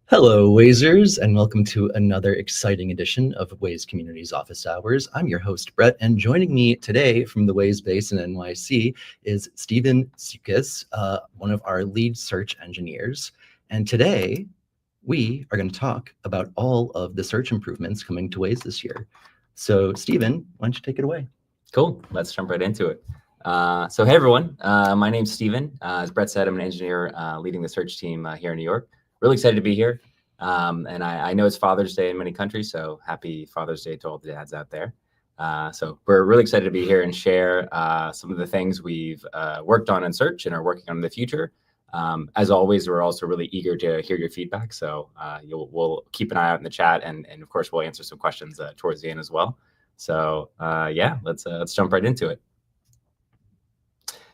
Hello, Wazers, and welcome to another exciting edition of Waze Community's Office Hours. I'm your host, Brett, and joining me today from the Waze base in NYC is Stephen Csukas, one of our lead search engineers. And today, we are going to talk about all of the search improvements coming to Waze this year. So, Stephen, why don't you take it away? Cool. Let's jump right into it. So, hey, everyone. My name's Stephen. As Brett said, I'm an engineer leading the search team here in New York. Really excited to be here. And I know it's Father's Day in many countries, so happy Father's Day to all the dads out there. So we're really excited to be here and share some of the things we've worked on in search and are working on in the future. As always, we're also really eager to hear your feedback. So we'll keep an eye out in the chat, and of course, we'll answer some questions towards the end as well. So yeah, let's jump right into it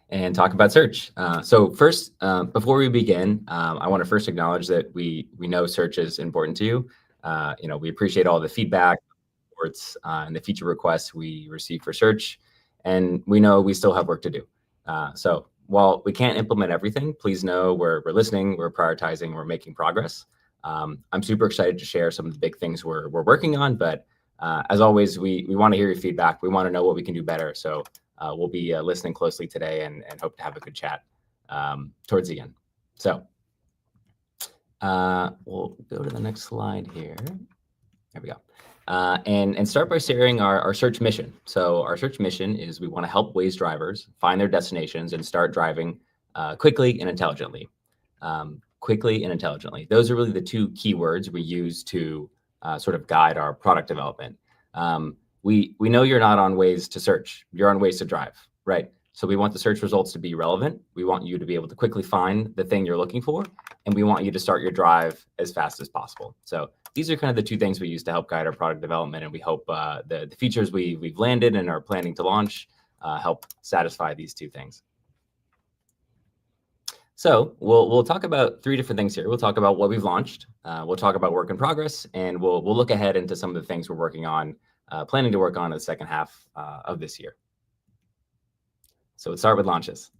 and talk about search. So first, before we begin, I want to first acknowledge that we know search is important to you. We appreciate all the feedback, reports, and the feature requests we receive for search, and we know we still have work to do. So while we can't implement everything, please know we're listening, we're prioritizing, we're making progress. I'm super excited to share some of the big things we're working on, but as always, we want to hear your feedback. We want to know what we can do better. So we'll be listening closely today and hope to have a good chat towards the end. So we'll go to the next slide here. There we go. And start by sharing our search mission. So our search mission is we want to help Waze drivers find their destinations and start driving quickly and intelligently. Quickly and intelligently. Those are really the two keywords we use to sort of guide our product development. We know you're not on Waze to search, you're on Waze to drive, right? So we want the search results to be relevant. We want you to be able to quickly find the thing you're looking for, and we want you to start your drive as fast as possible. So these are kind of the two things we use to help guide our product development, and we hope the features we've landed and are planning to launch help satisfy these two things. So we'll talk about three different things here. We'll talk about what we've launched, we'll talk about work in progress, and we'll look ahead into some of the things we're working on, planning to work on in the second half of this year. So let's start with launches.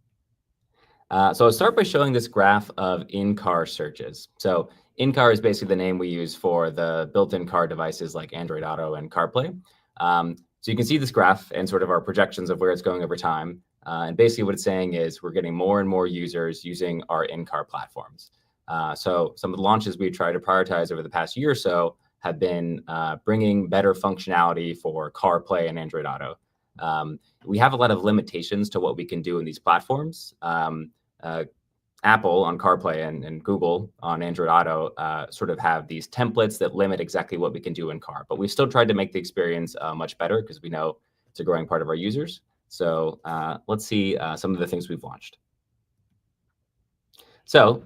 So I'll start by showing this graph of in-car searches. So in-car is basically the name we use for the built-in car devices like Android Auto and CarPlay. So you can see this graph and sort of our projections of where it's going over time. And basically what it's saying is we're getting more and more users using our in-car platforms. So some of the launches we've tried to prioritize over the past year or so have been bringing better functionality for CarPlay and Android Auto. We have a lot of limitations to what we can do in these platforms. Apple on CarPlay and Google on Android Auto sort of have these templates that limit exactly what we can do in car. But we've still tried to make the experience much better because we know it's a growing part of our users. So let's see some of the things we've launched. So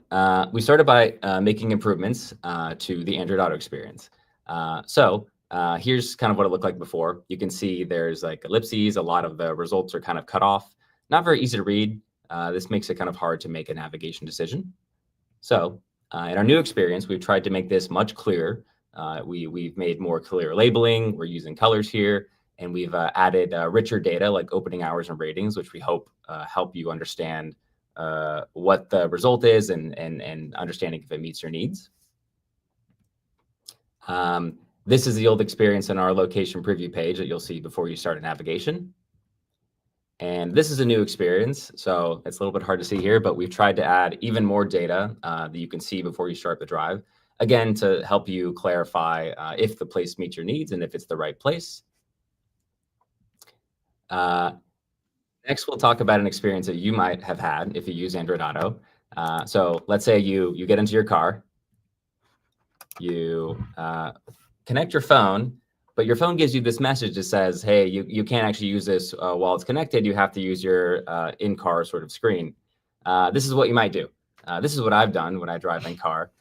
we started by making improvements to the Android Auto experience. Here's kind of what it looked like before. You can see there's like ellipses. A lot of the results are kind of cut off. Not very easy to read. This makes it kind of hard to make a navigation decision. So in our new experience, we've tried to make this much clearer. We've made more clear labeling. We're using colors here. And we've added richer data like opening hours and ratings, which we hope help you understand what the result is and understanding if it meets your needs. This is the old experience in our location preview page that you'll see before you start a navigation. And this is a new experience, so it's a little bit hard to see here, but we've tried to add even more data that you can see before you start the drive, again, to help you clarify if the place meets your needs and if it's the right place. Next, we'll talk about an experience that you might have had if you use Android Auto. So let's say you get into your car, you connect your phone, but your phone gives you this message that says, hey, you can't actually use this while it's connected. You have to use your in-car sort of screen. This is what you might do. This is what I've done when I drive in car.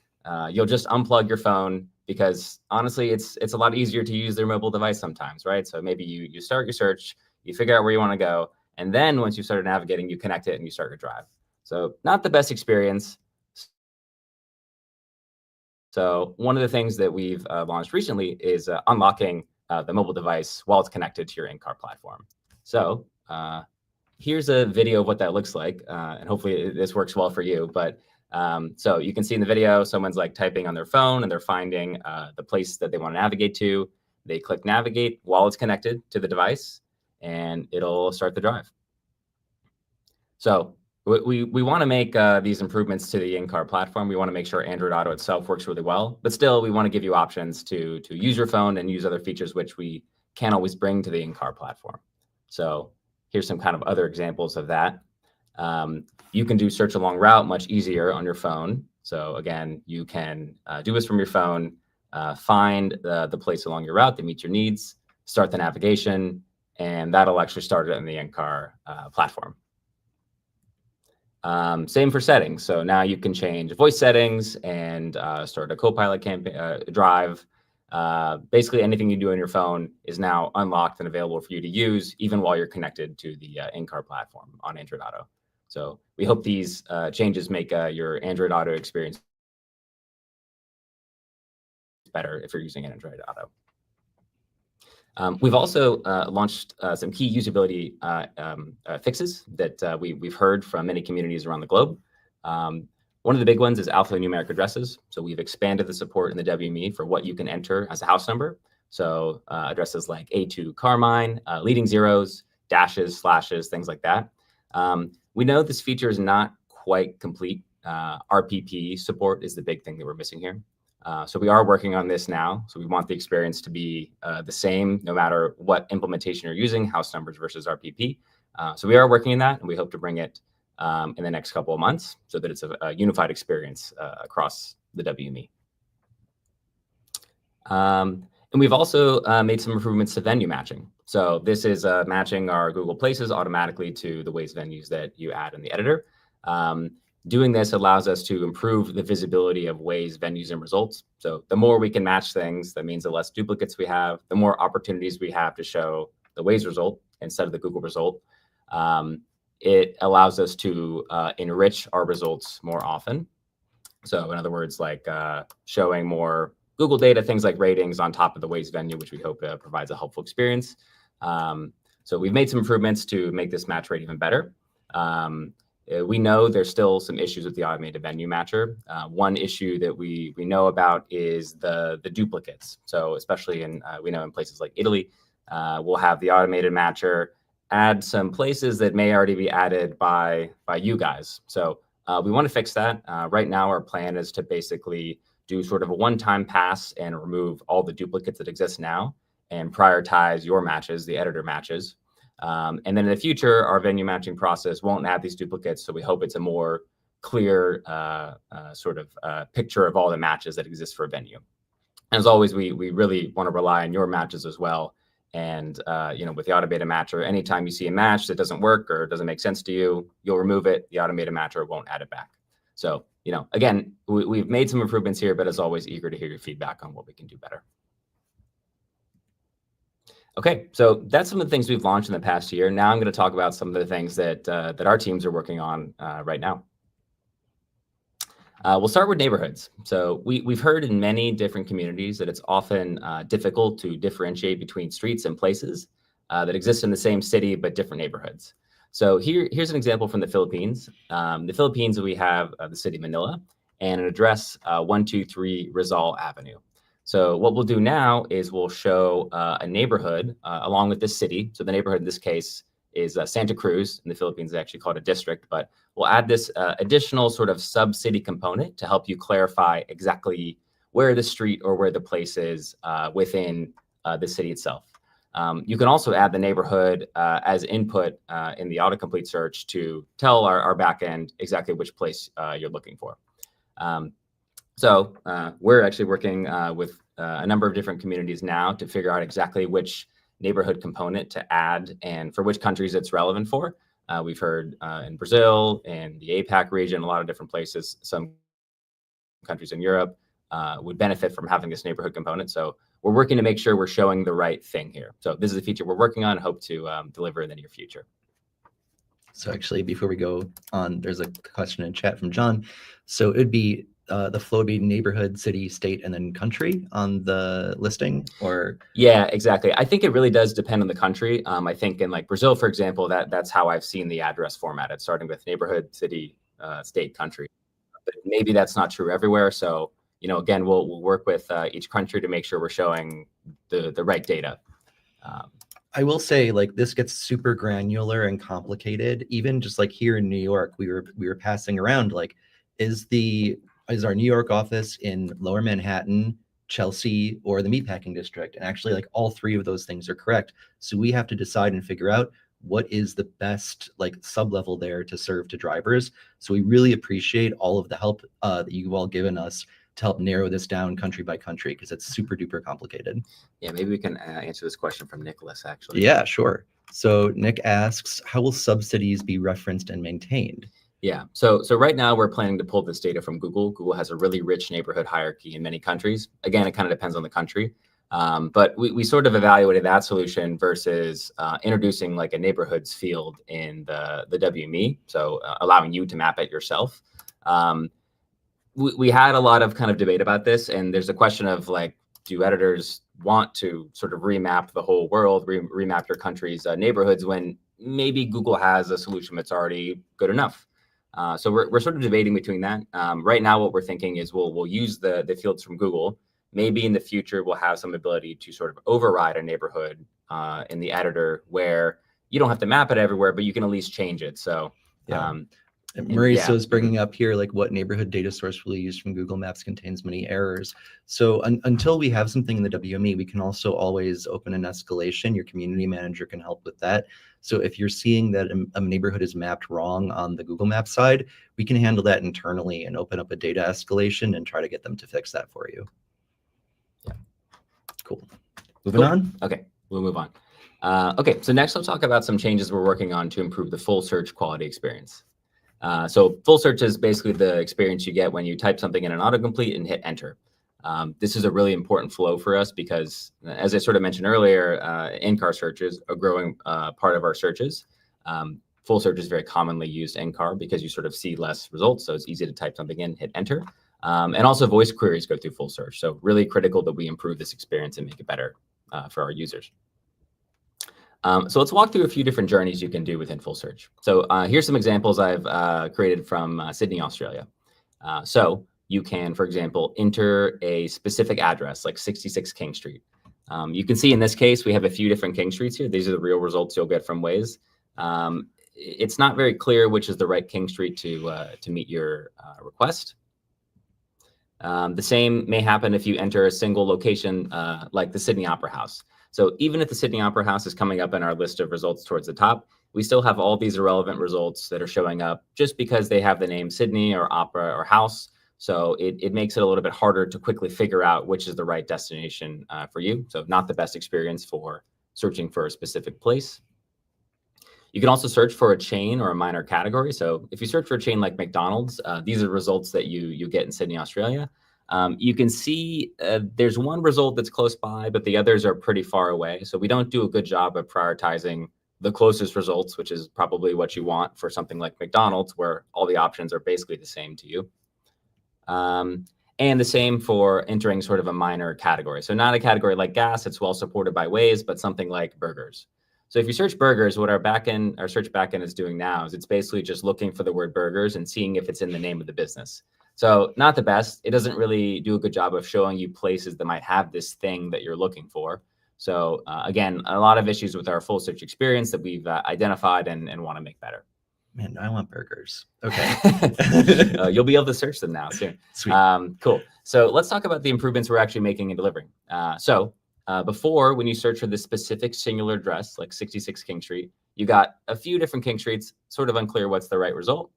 You'll just unplug your phone because honestly, it's a lot easier to use their mobile device sometimes, right? So maybe you start your search, you figure out where you want to go, And then once you started navigating, you connect it and you start your drive. So not the best experience. So one of the things that we've launched recently is unlocking the mobile device while it's connected to your in-car platform. So here's a video of what that looks like, and hopefully this works well for you. But so you can see in the video, someone's like typing on their phone and they're finding the place that they want to navigate to. They click navigate while it's connected to the device, and it'll start the drive. So we want to make these improvements to the in-car platform. We want to make sure Android Auto itself works really well, but still we want to give you options to use your phone and use other features which we can't always bring to the in-car platform. So here's some kind of other examples of that. You can do search along route much easier on your phone. So again, you can do this from your phone, find the place along your route that meets your needs, start the navigation, and that'll actually start it in the in-car platform. Same for settings. So now you can change voice settings and start a Copilot drive. Basically anything you do on your phone is now unlocked and available for you to use even while you're connected to the in-car platform on Android Auto. So we hope these changes make your Android Auto experience better if you're using Android Auto. We've also launched some key usability fixes that we've heard from many communities around the globe. One of the big ones is alphanumeric addresses. So we've expanded the support in the WME for what you can enter as a house number. So addresses like A2 Carmine, leading zeros, dashes, slashes, things like that. We know this feature is not quite complete. RPP support is the big thing that we're missing here. So we are working on this now. So we want the experience to be the same no matter what implementation you're using, house numbers versus RPP. So we are working on that, and we hope to bring it in the next couple of months so that it's a unified experience across the WME. And we've also made some improvements to venue matching. So this is matching our Google Places automatically to the Waze venues that you add in the editor. Doing this allows us to improve the visibility of Waze venues and results. So the more we can match things, that means the less duplicates we have, the more opportunities we have to show the Waze result instead of the Google result. It allows us to enrich our results more often. So in other words, like showing more Google data, things like ratings on top of the Waze venue, which we hope provides a helpful experience. So we've made some improvements to make this match rate even better. We know there's still some issues with the automated venue matcher. One issue that we know about is the duplicates. So especially in, we know in places like Italy, we'll have the automated matcher add some places that may already be added by you guys. So we want to fix that. Right now, our plan is to basically do sort of a one-time pass and remove all the duplicates that exist now and prioritize your matches, the editor matches. And then in the future, our venue matching process won't have these duplicates. So we hope it's a more clear sort of picture of all the matches that exist for a venue. As always, we really want to rely on your matches as well. And with the automated matcher, anytime you see a match that doesn't work or doesn't make sense to you, you'll remove it. The automated matcher won't add it back. So, again, we've made some improvements here, but as always, eager to hear your feedback on what we can do better. Okay, so that's some of the things we've launched in the past year. Now I'm going to talk about some of the things that our teams are working on right now. We'll start with neighborhoods. So we've heard in many different communities that it's often difficult to differentiate between streets and places that exist in the same city but different neighborhoods. So here's an example from the Philippines. The Philippines, we have the city of Manila and an address 123 Rizal Avenue. So what we'll do now is we'll show a neighborhood along with this city. So the neighborhood in this case is Santa Cruz. In the Philippines, they actually call it a district, but we'll add this additional sort of sub-city component to help you clarify exactly where the street or where the place is within the city itself. You can also add the neighborhood as input in the autocomplete search to tell our backend exactly which place you're looking for. So we're actually working with a number of different communities now to figure out exactly which neighborhood component to add and for which countries it's relevant for. We've heard in Brazil, in the APAC region, a lot of different places, some countries in Europe would benefit from having this neighborhood component. So we're working to make sure we're showing the right thing here. So this is a feature we're working on, hope to deliver in the near future. So actually, before we go on, there's a question in chat from John. So it'd be the flow would be neighborhood, city, state, and then country on the listing, or? Yeah, exactly. I think it really does depend on the country. I think in like Brazil, for example, that's how I've seen the address formatted, starting with neighborhood, city, state, country. But maybe that's not true everywhere. So, again, we'll work with each country to make sure we're showing the right data. I will say, like, this gets super granular and complicated. Even just like here in New York, we were passing around like, is our New York office in Lower Manhattan, Chelsea, or the Meatpacking District? And actually, like, all three of those things are correct. So we have to decide and figure out what is the best like sub-level there to serve to drivers. So we really appreciate all of the help that you've all given us to help narrow this down country by country, because it's super duper complicated. Yeah, maybe we can answer this question from Nicholas, actually. Yeah, sure. So Nick asks, how will subsidies be referenced and maintained? Yeah, so right now we're planning to pull this data from Google. Google has a really rich neighborhood hierarchy in many countries. Again, it kind of depends on the country. But we sort of evaluated that solution versus introducing like a neighborhoods field in the WME, so allowing you to map it yourself. We had a lot of kind of debate about this, and there's a question of like, do editors want to sort of remap the whole world, remap your country's neighborhoods, when maybe Google has a solution that's already good enough? So we're sort of debating between that. Right now, what we're thinking is we'll use the fields from Google. Maybe in the future, we'll have some ability to sort of override a neighborhood in the editor where you don't have to map it everywhere, but you can at least change it. So yeah. Mauricio is bringing up here, like, what neighborhood data source will you use from Google Maps contains many errors. So until we have something in the WME, we can also always open an escalation. Your community manager can help with that. So if you're seeing that a neighborhood is mapped wrong on the Google Maps side, we can handle that internally and open up a data escalation and try to get them to fix that for you. Yeah. Cool. Moving on. Okay, we'll move on. Okay, so next I'll talk about some changes we're working on to improve the full search quality experience. So full search is basically the experience you get when you type something in an autocomplete and hit enter. This is a really important flow for us because, as I sort of mentioned earlier, in-car searches are a growing part of our searches. Full search is very commonly used in-car because you sort of see less results, so it's easy to type something in, hit enter. And also voice queries go through full search, so really critical that we improve this experience and make it better for our users. So let's walk through a few different journeys you can do within full search. So here's some examples I've created from Sydney, Australia. So you can, for example, enter a specific address like 66 King Street. You can see in this case, we have a few different King Streets here. These are the real results you'll get from Waze. It's not very clear which is the right King Street to meet your request. The same may happen if you enter a single location like the Sydney Opera House. So even if the Sydney Opera House is coming up in our list of results towards the top, we still have all these irrelevant results that are showing up just because they have the name Sydney or Opera or House. So it makes it a little bit harder to quickly figure out which is the right destination for you. So not the best experience for searching for a specific place. You can also search for a chain or a minor category. So if you search for a chain like McDonald's, these are results that you get in Sydney, Australia. You can see there's one result that's close by, but the others are pretty far away. So we don't do a good job of prioritizing the closest results, which is probably what you want for something like McDonald's, where all the options are basically the same to you. And the same for entering sort of a minor category. So not a category like gas, it's well supported by Waze, but something like burgers. So if you search burgers, what our search backend is doing now is it's basically just looking for the word burgers and seeing if it's in the name of the business. So not the best. It doesn't really do a good job of showing you places that might have this thing that you're looking for. So again, a lot of issues with our full search experience that we've identified and want to make better. Man, I want burgers. Okay. You'll be able to search them now soon. Sweet. Cool. So let's talk about the improvements we're actually making and delivering. Before, when you search for this specific singular address, like 66 King Street, you got a few different King Streets, sort of unclear what's the right result.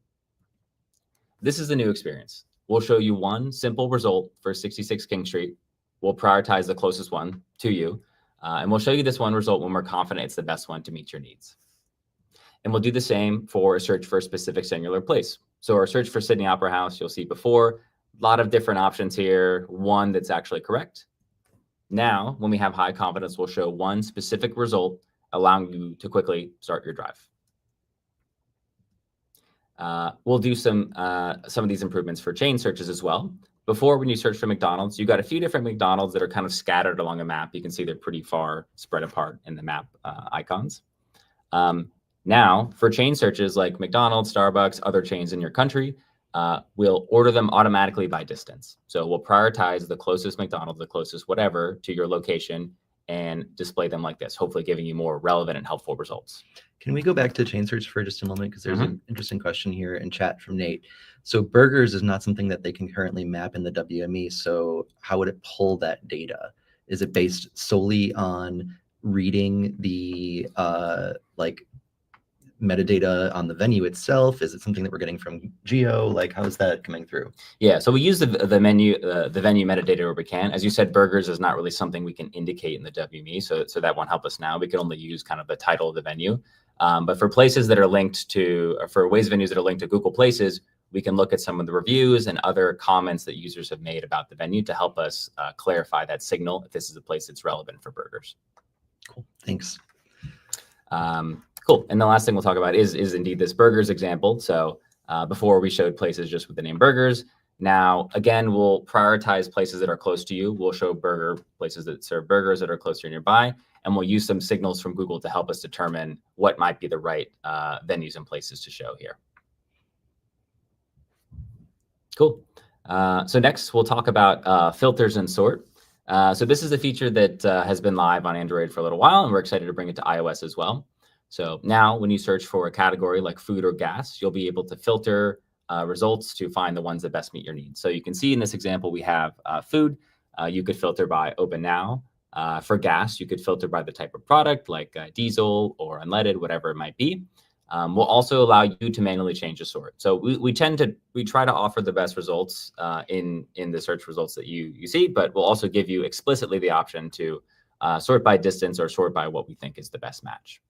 This is the new experience. We'll show you one simple result for 66 King Street. We'll prioritize the closest one to you. And we'll show you this one result when we're confident it's the best one to meet your needs. And we'll do the same for a search for a specific singular place. So our search for Sydney Opera House, you'll see before, a lot of different options here, one that's actually correct. Now, when we have high confidence, we'll show one specific result, allowing you to quickly start your drive. We'll do some of these improvements for chain searches as well. Before, when you search for McDonald's, you got a few different McDonald's that are kind of scattered along a map. You can see they're pretty far spread apart in the map icons. Now, for chain searches like McDonald's, Starbucks, other chains in your country, we'll order them automatically by distance. So we'll prioritize the closest McDonald's, the closest whatever to your location, and display them like this, hopefully giving you more relevant and helpful results. Can we go back to chain search for just a moment? Because there's an interesting question here in chat from Nate. So burgers is not something that they can currently map in the WME. So how would it pull that data? Is it based solely on reading the like metadata on the venue itself? Is it something that we're getting from Geo? Like, how is that coming through? Yeah, so we use the venue metadata where we can. As you said, burgers is not really something we can indicate in the WME, so that won't help us now. We can only use kind of the title of the venue. But for places that are linked to, or for Waze venues that are linked to Google Places, we can look at some of the reviews and other comments that users have made about the venue to help us clarify that signal if this is a place that's relevant for burgers. Cool, thanks. Cool, and the last thing we'll talk about is indeed this burgers example. So before we showed places just with the name burgers. Now, again, we'll prioritize places that are close to you. We'll show places that serve burgers that are closer nearby, and we'll use some signals from Google to help us determine what might be the right venues and places to show here. Cool. So next, we'll talk about filters and sort. So this is a feature that has been live on Android for a little while, and we're excited to bring it to iOS as well. So now when you search for a category like food or gas, you'll be able to filter results to find the ones that best meet your needs. So you can see in this example, we have food. You could filter by open now. For gas, you could filter by the type of product like diesel or unleaded, whatever it might be. We'll also allow you to manually change the sort. So we try to offer the best results in the search results that you see, but we'll also give you explicitly the option to sort by distance or sort by what we think is the best match.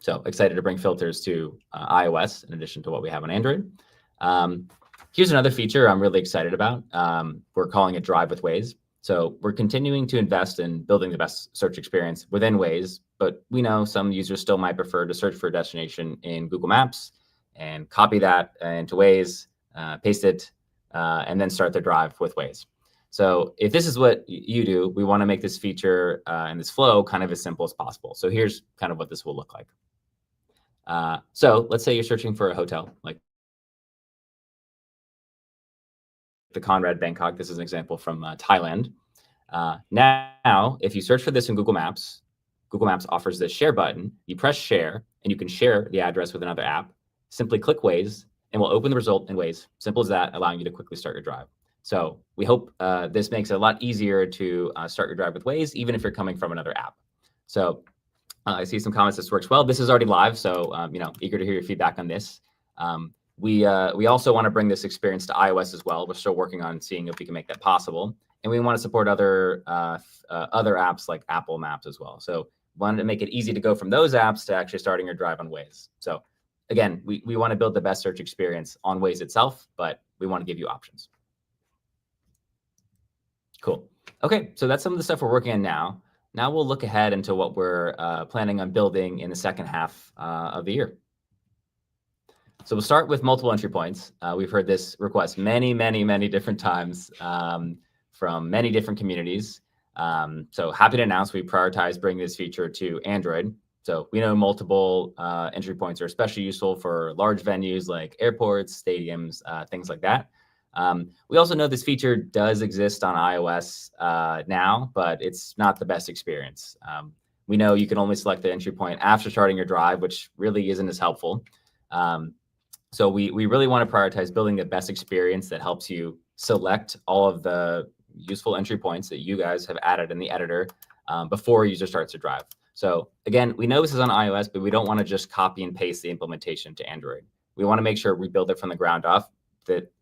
So excited to bring filters to iOS in addition to what we have on Android. Here's another feature I'm really excited about. We're calling it Drive with Waze. So we're continuing to invest in building the best search experience within Waze, but we know some users still might prefer to search for a destination in Google Maps and copy that into Waze, paste it, and then start their drive with Waze. So if this is what you do, we want to make this feature and this flow kind of as simple as possible. So here's kind of what this will look like. So let's say you're searching for a hotel, like the Conrad Bangkok. This is an example from Thailand. Now, if you search for this in Google Maps offers this share button. You press share, and you can share the address with another app. Simply click Waze, and we'll open the result in Waze. Simple as that, allowing you to quickly start your drive. So we hope this makes it a lot easier to start your drive with Waze, even if you're coming from another app. So I see some comments. This works well. This is already live, so eager to hear your feedback on this. We also want to bring this experience to iOS as well. We're still working on seeing if we can make that possible, and we want to support other apps like Apple Maps as well. So wanted to make it easy to go from those apps to actually starting your drive on Waze. So again, we want to build the best search experience on Waze itself, but we want to give you options. Cool. Okay, so that's some of the stuff we're working on now. Now we'll look ahead into what we're planning on building in the second half of the year. So we'll start with multiple entry points. We've heard this request many different times from many different communities. So happy to announce we prioritize bringing this feature to Android. So we know multiple entry points are especially useful for large venues like airports, stadiums, things like that. We also know this feature does exist on iOS now, but it's not the best experience. We know you can only select the entry point after starting your drive, which really isn't as helpful. So we really want to prioritize building the best experience that helps you select all of the useful entry points that you guys have added in the editor before a user starts to drive. So again, we know this is on iOS, but we don't want to just copy and paste the implementation to Android. We want to make sure we build it from the ground up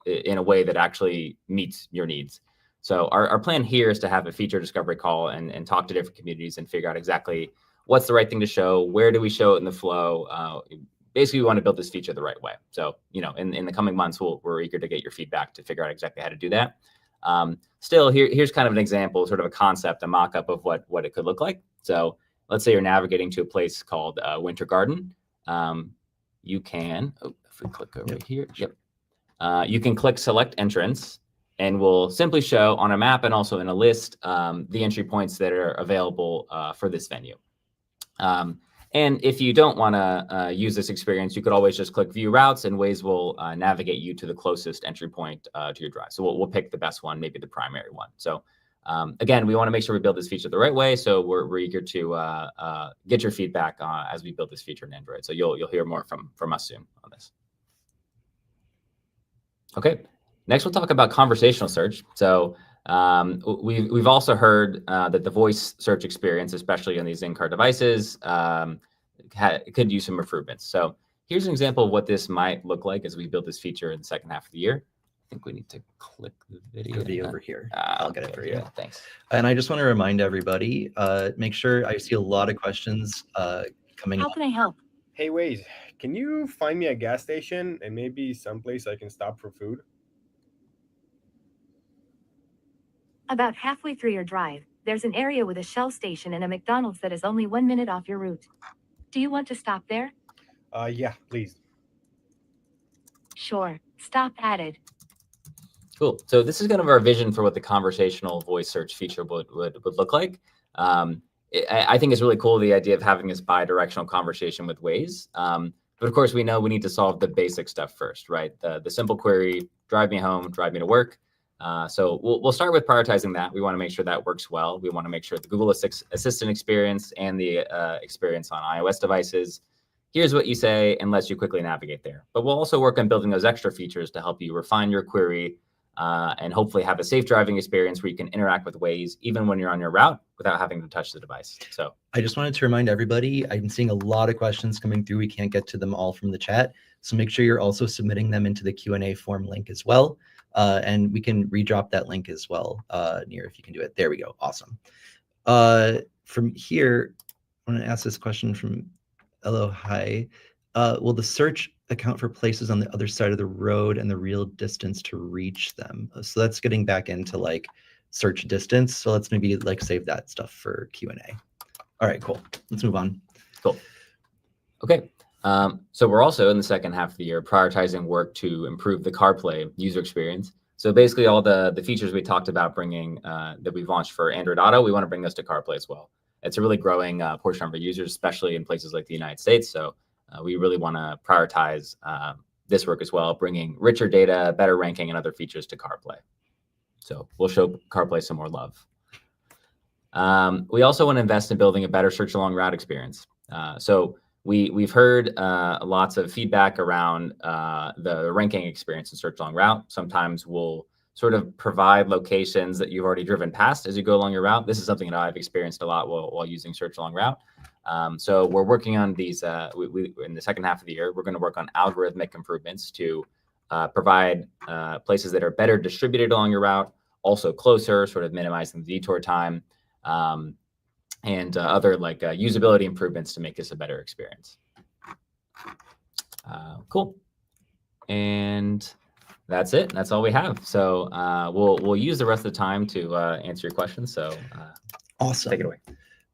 in a way that actually meets your needs. So our plan here is to have a feature discovery call and talk to different communities and figure out exactly what's the right thing to show, where do we show it in the flow. Basically, we want to build this feature the right way. So, in the coming months, we're eager to get your feedback to figure out exactly how to do that. Still, here's kind of an example, sort of a concept, a mock-up of what it could look like. So let's say you're navigating to a place called Winter Garden. You can, if we click over here, you can click select entrance, and we'll simply show on a map and also in a list the entry points that are available for this venue. And if you don't want to use this experience, you could always just click view routes, and Waze will navigate you to the closest entry point to your drive. So we'll pick the best one, maybe the primary one. So again, we want to make sure we build this feature the right way. So we're eager to get your feedback as we build this feature in Android. So you'll hear more from us soon on this. Okay, next we'll talk about conversational search. So we've also heard that the voice search experience, especially on these in-car devices, could use some improvements. So here's an example of what this might look like as we build this feature in the second half of the year. I think we need to click the video. It'll be over here. I'll get it for you. Yeah, thanks. And I just want to remind everybody, make sure I see a lot of questions coming How up. can I help? Hey, Waze, can you find me a gas station and maybe someplace I can stop for food? About halfway through your drive, there's an area with a Shell station and a McDonald's that is only 1 minute off your route. Do you want to stop there? Yeah, please. Sure. Stop added. Cool. So this is kind of our vision for what the conversational voice search feature would look like. I think it's really cool, the idea of having this bi-directional conversation with Waze. But of course, we know we need to solve the basic stuff first, right? The simple query, drive me home, drive me to work. So we'll start with prioritizing that. We want to make sure that works well. We want to make sure the Google Assistant experience and the experience on iOS devices, here's what you say, and lets you quickly navigate there. But we'll also work on building those extra features to help you refine your query and hopefully have a safe driving experience where you can interact with Waze even when you're on your route without having to touch the device. So I just wanted to remind everybody, I'm seeing a lot of questions coming through. We can't get to them all from the chat. So make sure you're also submitting them into the Q&A form link as well. And we can redrop that link as well, Near, if you can do it. There we go. Awesome. From here, I want to ask this question from Hello, hi. Will the search account for places on the other side of the road and the real distance to reach them? So that's getting back into like search distance. So let's maybe like save that stuff for Q&A. All right, cool. Let's move on. Cool. Okay. So we're also in the second half of the year prioritizing work to improve the CarPlay user experience. So basically all the features we talked about bringing that we've launched for Android Auto, we want to bring those to CarPlay as well. It's a really growing portion of our users, especially in places like the United States. So we really want to prioritize this work as well, bringing richer data, better ranking, and other features to CarPlay. So we'll show CarPlay some more love. We also want to invest in building a better search along route experience. So we've heard lots of feedback around the ranking experience in search along route. Sometimes we'll sort of provide locations that you've already driven past as you go along your route. This is something that I've experienced a lot while using search along route. So we're working on these in the second half of the year. We're going to work on algorithmic improvements to provide places that are better distributed along your route, also closer, sort of minimizing the detour time, and other like usability improvements to make this a better experience. Cool. And that's it. That's all we have. So we'll use the rest of the time to answer your questions. So Awesome. Take it away.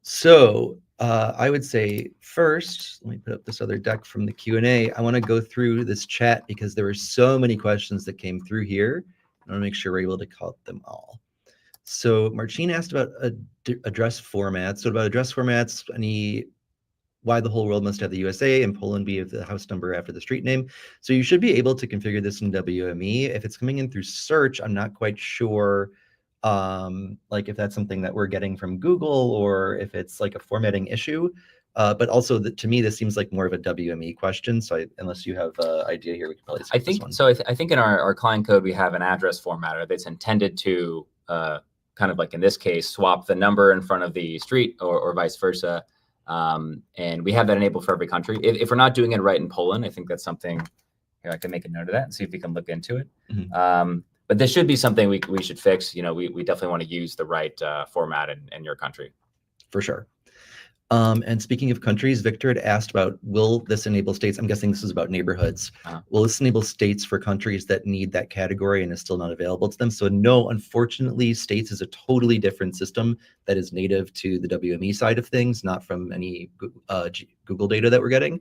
So I would say first, let me put up this other deck from the Q&A. I want to go through this chat because there were so many questions that came through here. I want to make sure we're able to call them all. So Marcin asked about address formats. So about address formats, why the whole world must have the USA and Poland be of the house number after the street name. So you should be able to configure this in WME. If it's coming in through search, I'm not quite sure like if that's something that we're getting from Google or if it's like a formatting issue. But also to me, this seems like more of a WME question. So unless you have an idea here, we can probably skip this one. So. I think in our client code, we have an address formatter that's intended to kind of like in this case, swap the number in front of the street or vice versa. And we have that enabled for every country. If we're not doing it right in Poland, I think that's something here, I can make a note of that and see if we can look into it. Mm-hmm. But this should be something we should fix. You know, we definitely want to use the right format in your country. For sure. And speaking of countries, Victor had asked about, will this enable states? I'm guessing this is about neighborhoods. Will this enable states for countries that need that category and is still not available to them? So no, unfortunately, states is a totally different system that is native to the WME side of things, not from any Google data that we're getting.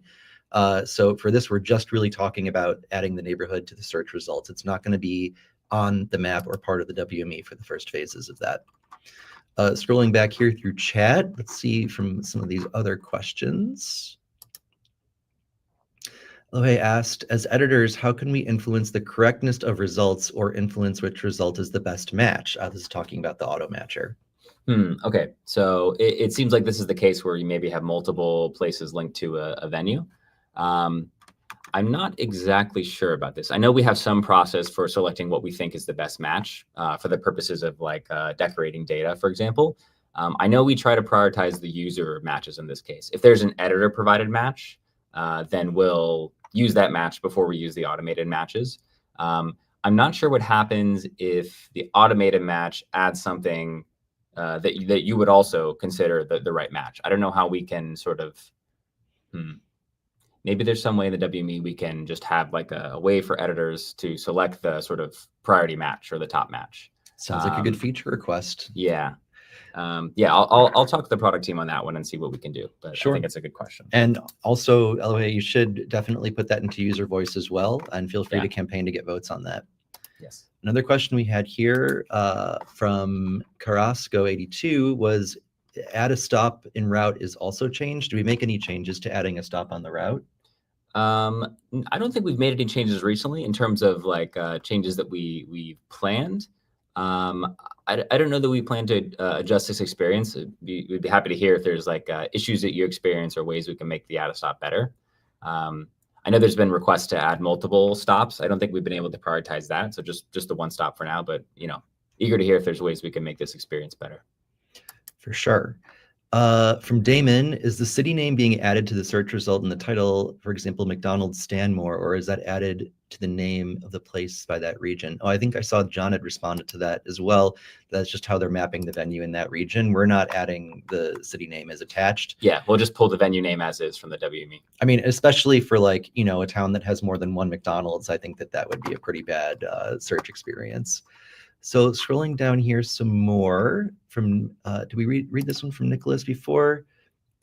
So for this, we're just really talking about adding the neighborhood to the search results. It's not going to be on the map or part of the WME for the first phases of that. Scrolling back here through chat, let's see from some of these other questions. Lohe asked, as editors, how can we influence the correctness of results or influence which result is the best match? This is talking about the auto matcher. Okay, so it seems like this is the case where you maybe have multiple places linked to a venue. I'm not exactly sure about this. I know we have some process for selecting what we think is the best match for the purposes of like decorating data, for example. I know we try to prioritize the user matches in this case. If there's an editor provided match, then we'll use that match before we use the automated matches. I'm not sure what happens if the automated match adds something that you would also consider the right match. I don't know how we can sort of, maybe there's some way in the WME we can just have like a way for editors to select the sort of priority match or the top match. Sounds like a good feature request. Yeah. I'll talk to the product team on that one and see what we can do. But Sure. I think it's a good question. And also, Elohe, you should definitely put that into user voice as well, and feel free Yeah. to campaign to get votes on that. Yes. Another question we had here from Carrasco82 was, add a stop in route is also changed. Do we make any changes to adding a stop on the route? I don't think we've made any changes recently in terms of like changes that we planned. I don't know that we plan to adjust this experience. We'd be happy to hear if there's like issues that you experience or ways we can make the add a stop better. I know there's been requests to add multiple stops. I don't think we've been able to prioritize that. So just the one stop for now, but eager to hear if there's ways we can make this experience better. For sure. From Damon, is the city name being added to the search result in the title, for example, McDonald's Stanmore, or is that added to the name of the place by that region? Oh, I think I saw John had responded to that as well. That's just how they're mapping the venue in that region. We're not adding the city name as attached. Yeah, we'll just pull the venue name as is from the WME. I mean, especially for like, a town that has more than one McDonald's, I think that would be a pretty bad search experience. So scrolling down here some more from, do we read this one from Nicholas before?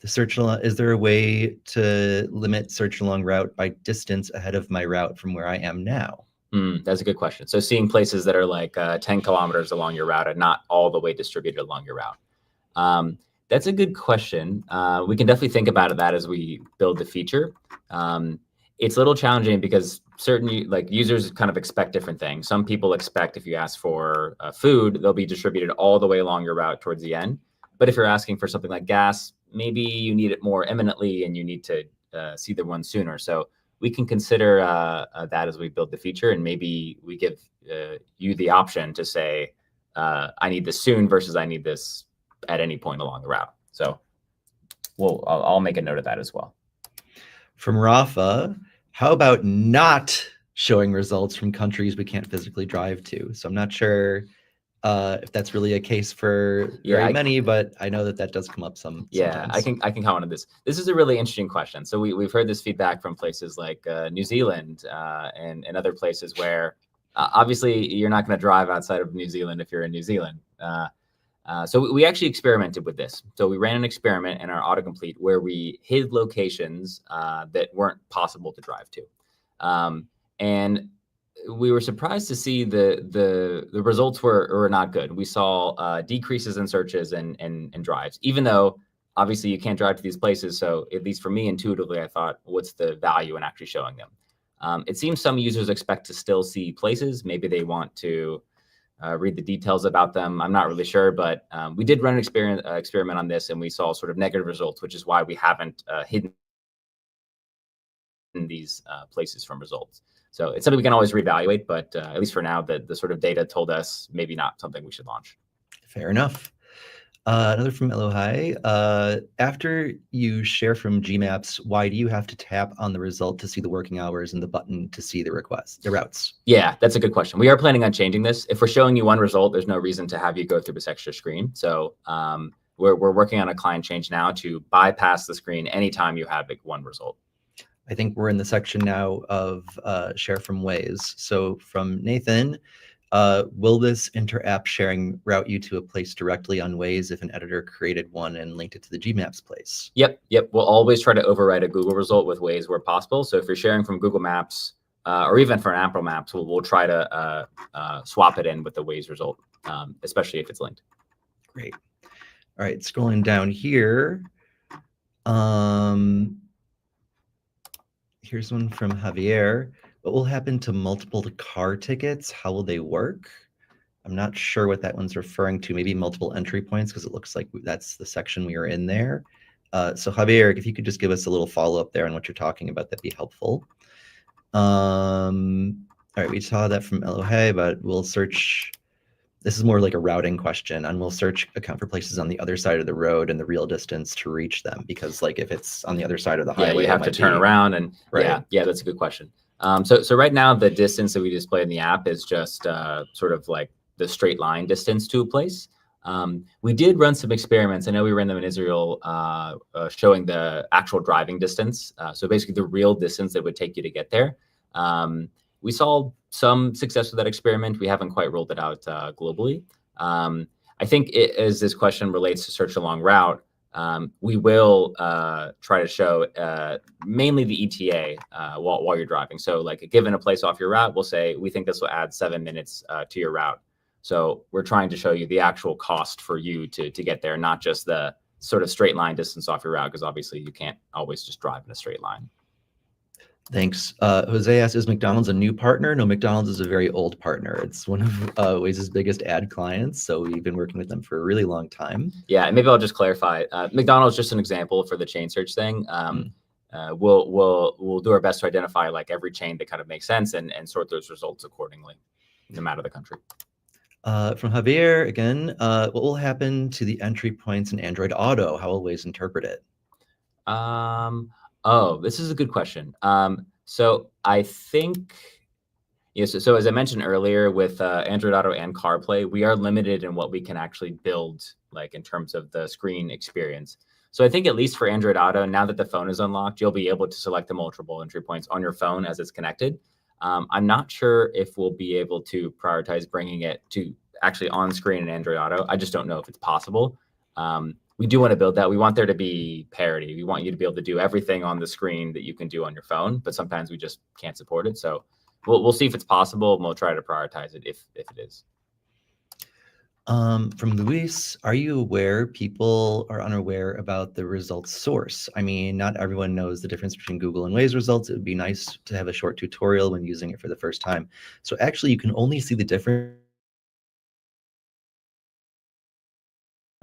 The search along, is there a way to limit search along route by distance ahead of my route from where I am now? That's a good question. So seeing places that are like 10 kilometers along your route and not all the way distributed along your route. That's a good question. We can definitely think about that as we build the feature. It's a little challenging because certain users kind of expect different things. Some people expect if you ask for food, they'll be distributed all the way along your route towards the end. But if you're asking for something like gas, maybe you need it more imminently and you need to see the one sooner. So we can consider that as we build the feature, and maybe we give you the option to say, I need this soon versus I need this at any point along the route. So I'll make a note of that as well. From Rafa, how about not showing results from countries we can't physically drive to? So I'm not sure if that's really a case for very many, but I know that does come up sometimes. Yeah, I can comment on this. This is a really interesting question. So we've heard this feedback from places like New Zealand and other places where obviously you're not going to drive outside of New Zealand if you're in New Zealand. So we actually experimented with this. So we ran an experiment in our autocomplete where we hid locations that weren't possible to drive to. And we were surprised to see the results were not good. We saw decreases in searches and drives, even though obviously you can't drive to these places. So at least for me, intuitively, I thought, what's the value in actually showing them? It seems some users expect to still see places. Maybe they want to read the details about them. I'm not really sure, but we did run an experiment on this, and we saw sort of negative results, which is why we haven't hidden these places from results. So it's something we can always reevaluate, but at least for now, the sort of data told us maybe not something we should launch. Fair enough. Another from Elohai. After you share from Gmaps, why do you have to tap on the result to see the working hours and the button to see the routes? Yeah, that's a good question. We are planning on changing this. If we're showing you one result, there's no reason to have you go through this extra screen. So we're working on a client change now to bypass the screen anytime you have like one result. I think we're in the section now of share from Waze. So from Nathan, Will this inter-app sharing route you to a place directly on Waze if an editor created one and linked it to the Gmaps place? Yep. We'll always try to override a Google result with Waze where possible. So if you're sharing from Google Maps or even for an Apple Maps, we'll try to swap it in with the Waze result, especially if it's linked. Great. All right, scrolling down here. Here's one from Javier. What will happen to multiple car tickets? How will they work? I'm not sure what that one's referring to. Maybe multiple entry points, because it looks like that's the section we are in there. So Javier, if you could just give us a little follow-up there on what you're talking about, that'd be helpful. All right, we saw that from Elohe, but we'll search. This is more like a routing question, and we'll search account for places on the other side of the road and the real distance to reach them, because like if it's on the other side of the highway, you have to turn around and right. Yeah, that's a good question. So right now the distance that we display in the app is just sort of like the straight line distance to a place. We did run some experiments. I know we ran them in Israel, showing the actual driving distance. So basically the real distance that would take you to get there. We saw some success with that experiment. We haven't quite rolled it out globally. I think as this question relates to search along route, we will try to show mainly the ETA while you're driving. So like given a place off your route, we'll say, we think this will add 7 minutes to your route. So we're trying to show you the actual cost for you to get there, not just the sort of straight line distance off your route, because obviously you can't always just drive in a straight line. Thanks. Jose asks, is McDonald's a new partner? No, McDonald's is a very old partner. It's one of Waze's biggest ad clients, so we've been working with them for a really long time. Yeah, and maybe I'll just clarify. McDonald's just an example for the chain search thing. We'll do our best to identify like every chain that kind of makes sense and sort those results accordingly, no matter the country. From Javier again, what will happen to the entry points in Android Auto? How will Waze interpret it? Oh, this is a good question. So I think, yes. So as I mentioned earlier, with Android Auto and CarPlay, we are limited in what we can actually build, like in terms of the screen experience. So I think at least for Android Auto, now that the phone is unlocked, you'll be able to select the multiple entry points on your phone as it's connected. I'm not sure if we'll be able to prioritize bringing it to actually on screen in Android Auto. I just don't know if it's possible. We do want to build that. We want there to be parity. We want you to be able to do everything on the screen that you can do on your phone, but sometimes we just can't support it. So we'll see if it's possible, and we'll try to prioritize it if it is. From Luis, are you aware people are unaware about the results source? I mean, not everyone knows the difference between Google and Waze results. It would be nice to have a short tutorial when using it for the first time. So actually, you can only see the difference.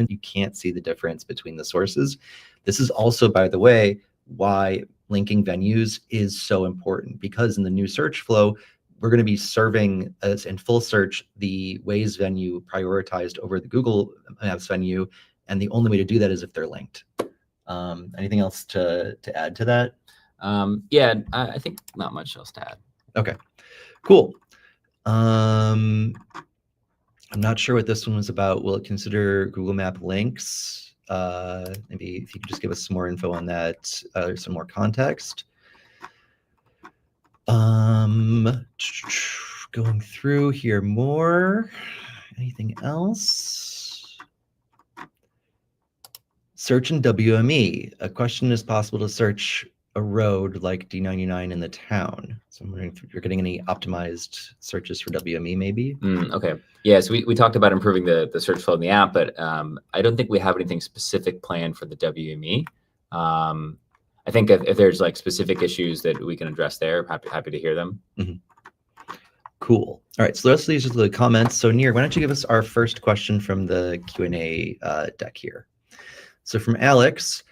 You can't see the difference between the sources. This is also, by the way, why linking venues is so important, because in the new search flow, we're going to be serving as in full search the Waze venue prioritized over the Google Maps venue, and the only way to do that is if they're linked. Anything else to add to that? Yeah, I think not much else to add. Okay, cool. I'm not sure what this one was about. Will it consider Google Map links? Maybe if you could just give us some more info on that, some more context. Going through here more. Anything else? Search in WME. A question: is possible to search a road like D99 in the town? So I'm wondering if you're getting any optimized searches for WME, maybe. Okay. Yeah, so we talked about improving the search flow in the app, but I don't think we have anything specific planned for the WME. I think if there's like specific issues that we can address there, happy to hear them. Mm-hmm. Cool. All right, so the rest of these are the comments. So Nir, why don't you give us our first question from the Q&A deck here? So from Alex,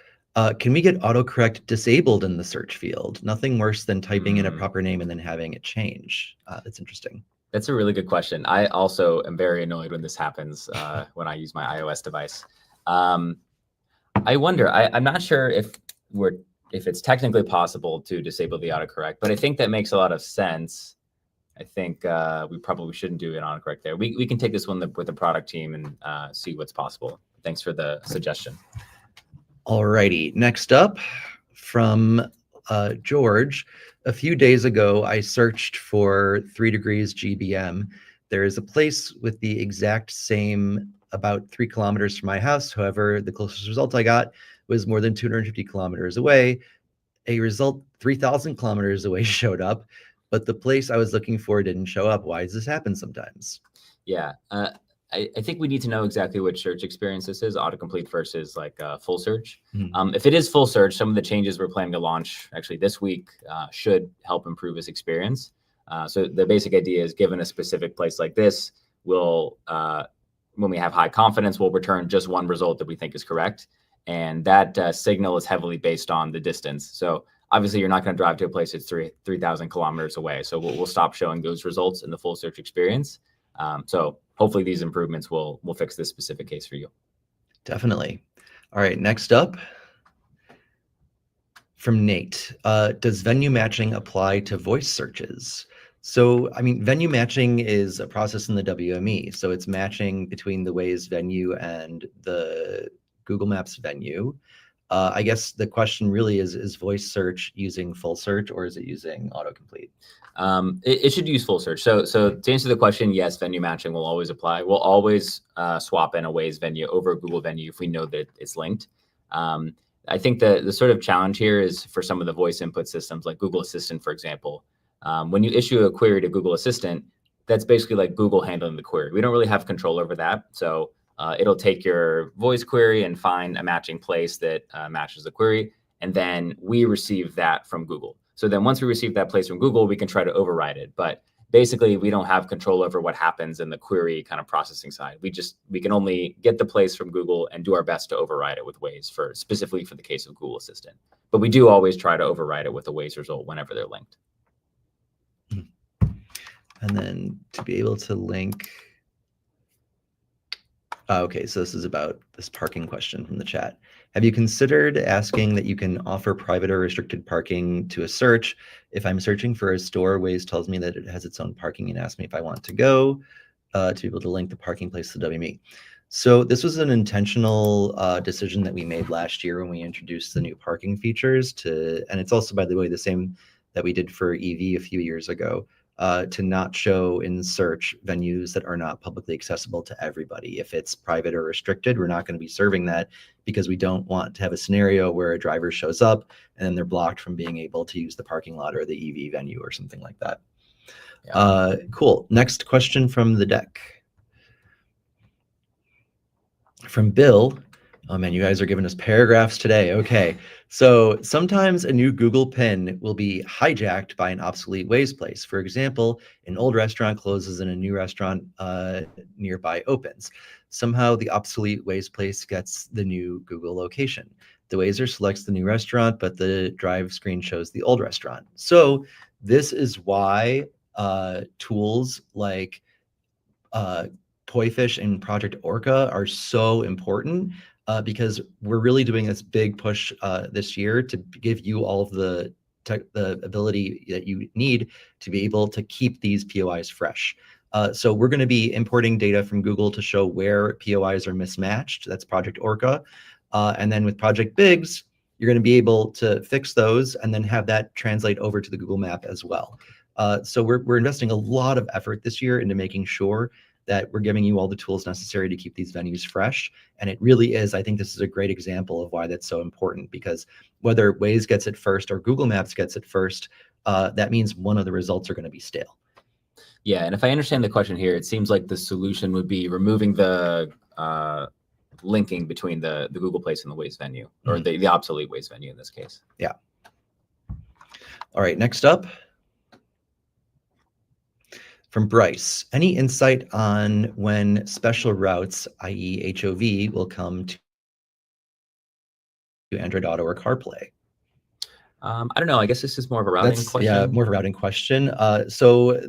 can we get autocorrect disabled in the search field? Nothing worse than typing in a proper name and then having it change. That's interesting. That's a really good question. I also am very annoyed when this happens when I use my iOS device. I wonder, I'm not sure if it's technically possible to disable the autocorrect, but I think that makes a lot of sense. I think we probably shouldn't do an autocorrect there. We can take this one with the product team and see what's possible. Thanks for the suggestion. All righty. Next up from George. A few days ago, I searched for 3 degrees GBM. There is a place with the exact same about 3 kilometers from my house. However, the closest result I got was more than 250 kilometers away. A result 3,000 kilometers away showed up, but the place I was looking for didn't show up. Why does this happen sometimes? Yeah. I think we need to know exactly which search experience this is, autocomplete versus like full search. If it is full search, some of the changes we're planning to launch actually this week should help improve this experience. So the basic idea is, given a specific place like this, we'll, when we have high confidence, we'll return just one result that we think is correct. And that signal is heavily based on the distance. So obviously you're not going to drive to a place that's 3,000 kilometers away. So we'll stop showing those results in the full search experience. So hopefully these improvements will fix this specific case for you. Definitely. All right, next up from Nate. Does venue matching apply to voice searches? So, I mean, venue matching is a process in the WME. So it's matching between the Waze venue and the Google Maps venue. I guess the question really is voice search using full search, or is it using autocomplete? It should use full search. So to answer the question, yes, venue matching will always apply. We'll always swap in a Waze venue over a Google venue if we know that it's linked. I think the sort of challenge here is for some of the voice input systems like Google Assistant, for example. When you issue a query to Google Assistant, that's basically like Google handling the query. We don't really have control over that. So it'll take your voice query and find a matching place that matches the query. And then we receive that from Google. So then once we receive that place from Google, we can try to override it. But basically, we don't have control over what happens in the query kind of processing side. We can only get the place from Google and do our best to override it with Waze, specifically for the case of Google Assistant. But we do always try to override it with a Waze result whenever they're linked. And then to be able to link. Okay, so this is about this parking question from the chat. Have you considered asking that you can offer private or restricted parking to a search? If I'm searching for a store, Waze tells me that it has its own parking and asks me if I want to go to be able to link the parking place to WME. So this was an intentional decision that we made last year when we introduced the new parking features and it's also, by the way, the same that we did for EV a few years ago. To not show in search venues that are not publicly accessible to everybody. If it's private or restricted, we're not going to be serving that because we don't want to have a scenario where a driver shows up and then they're blocked from being able to use the parking lot or the EV venue or something like that. Yeah. Cool. Next question from the deck. From Bill. Oh man, you guys are giving us paragraphs today. Okay. So sometimes a new Google pin will be hijacked by an obsolete Waze place. For example, an old restaurant closes and a new restaurant nearby opens. Somehow the obsolete Waze place gets the new Google location. The Wazer selects the new restaurant, but the drive screen shows the old restaurant. So this is why tools like Toyfish and Project Orca are so important. Because we're really doing this big push this year to give you all of the ability that you need to be able to keep these POIs fresh. So we're going to be importing data from Google to show where POIs are mismatched. That's Project Orca. And then with Project Biggs, you're going to be able to fix those and then have that translate over to the Google map as well. So we're investing a lot of effort this year into making sure that we're giving you all the tools necessary to keep these venues fresh. And it really is, I think this is a great example of why that's so important, because whether Waze gets it first or Google Maps gets it first, that means one of the results are going to be stale. Yeah, and if I understand the question here, it seems like the solution would be removing the linking between the Google place and the Waze venue, or the obsolete Waze venue in this case. Yeah. All right, next up. From Bryce, any insight on when special routes, i.e. HOV, will come to Android Auto or CarPlay? I don't know. I guess this is more of a routing question. Yeah, more of a routing question. So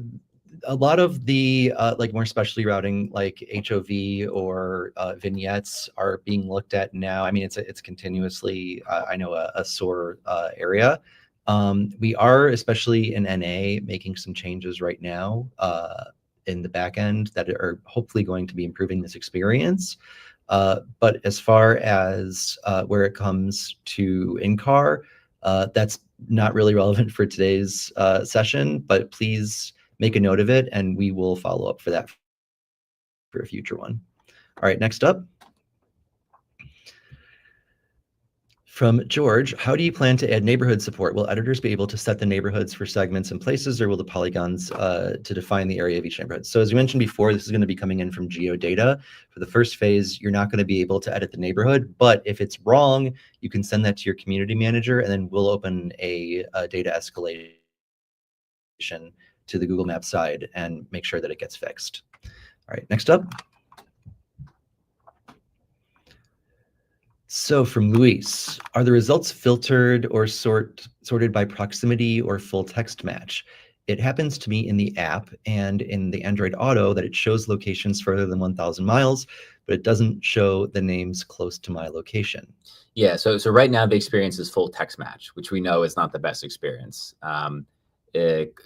a lot of the like more specialty routing, like HOV or vignettes, are being looked at now. I mean, it's continuously, I know, a sore area. We are, especially in NA, making some changes right now in the back end that are hopefully going to be improving this experience. But as far as where it comes to in-car, that's not really relevant for today's session, but please make a note of it, and we will follow up for that for a future one. All right, next up. From George, how do you plan to add neighborhood support? Will editors be able to set the neighborhoods for segments and places, or will the polygons to define the area of each neighborhood? So as we mentioned before, this is going to be coming in from geodata. For the first phase, you're not going to be able to edit the neighborhood, but if it's wrong, you can send that to your community manager, and then we'll open a data escalation to the Google Maps side and make sure that it gets fixed. All right, next up. So from Luis, are the results filtered or sorted by proximity or full text match? It happens to me in the app and in the Android Auto that it shows locations further than 1,000 miles, but it doesn't show the names close to my location. Yeah, so right now the experience is full text match, which we know is not the best experience.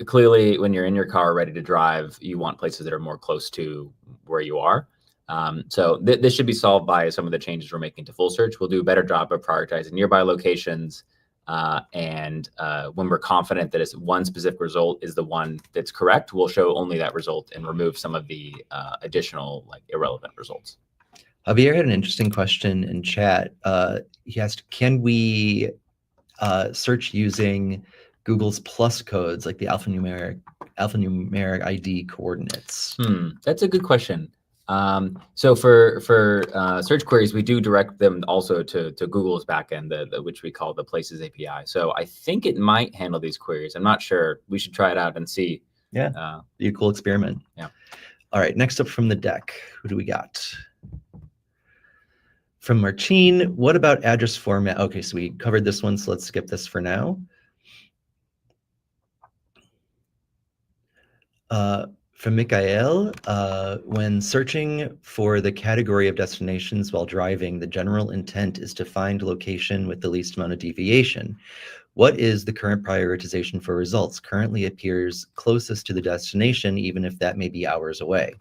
Clearly, when you're in your car ready to drive, you want places that are more close to where you are. So this should be solved by some of the changes we're making to full search. We'll do a better job of prioritizing nearby locations. And when we're confident that it's one specific result is the one that's correct, we'll show only that result and remove some of the additional irrelevant results. Javier had an interesting question in chat. He asked, can we search using Google's plus codes, like the alphanumeric ID coordinates? That's a good question. So for search queries, we do direct them also to Google's backend, which we call the Places API. So I think it might handle these queries. I'm not sure. We should try it out and see. Yeah, be a cool experiment. Yeah. All right, next up from the deck, who do we got? From Martine, what about address format? Okay, so we covered this one, so let's skip this for now. From Mikhail, when searching for the category of destinations while driving, the general intent is to find location with the least amount of deviation. What is the current prioritization for results? Currently appears closest to the destination, even if that may be hours away.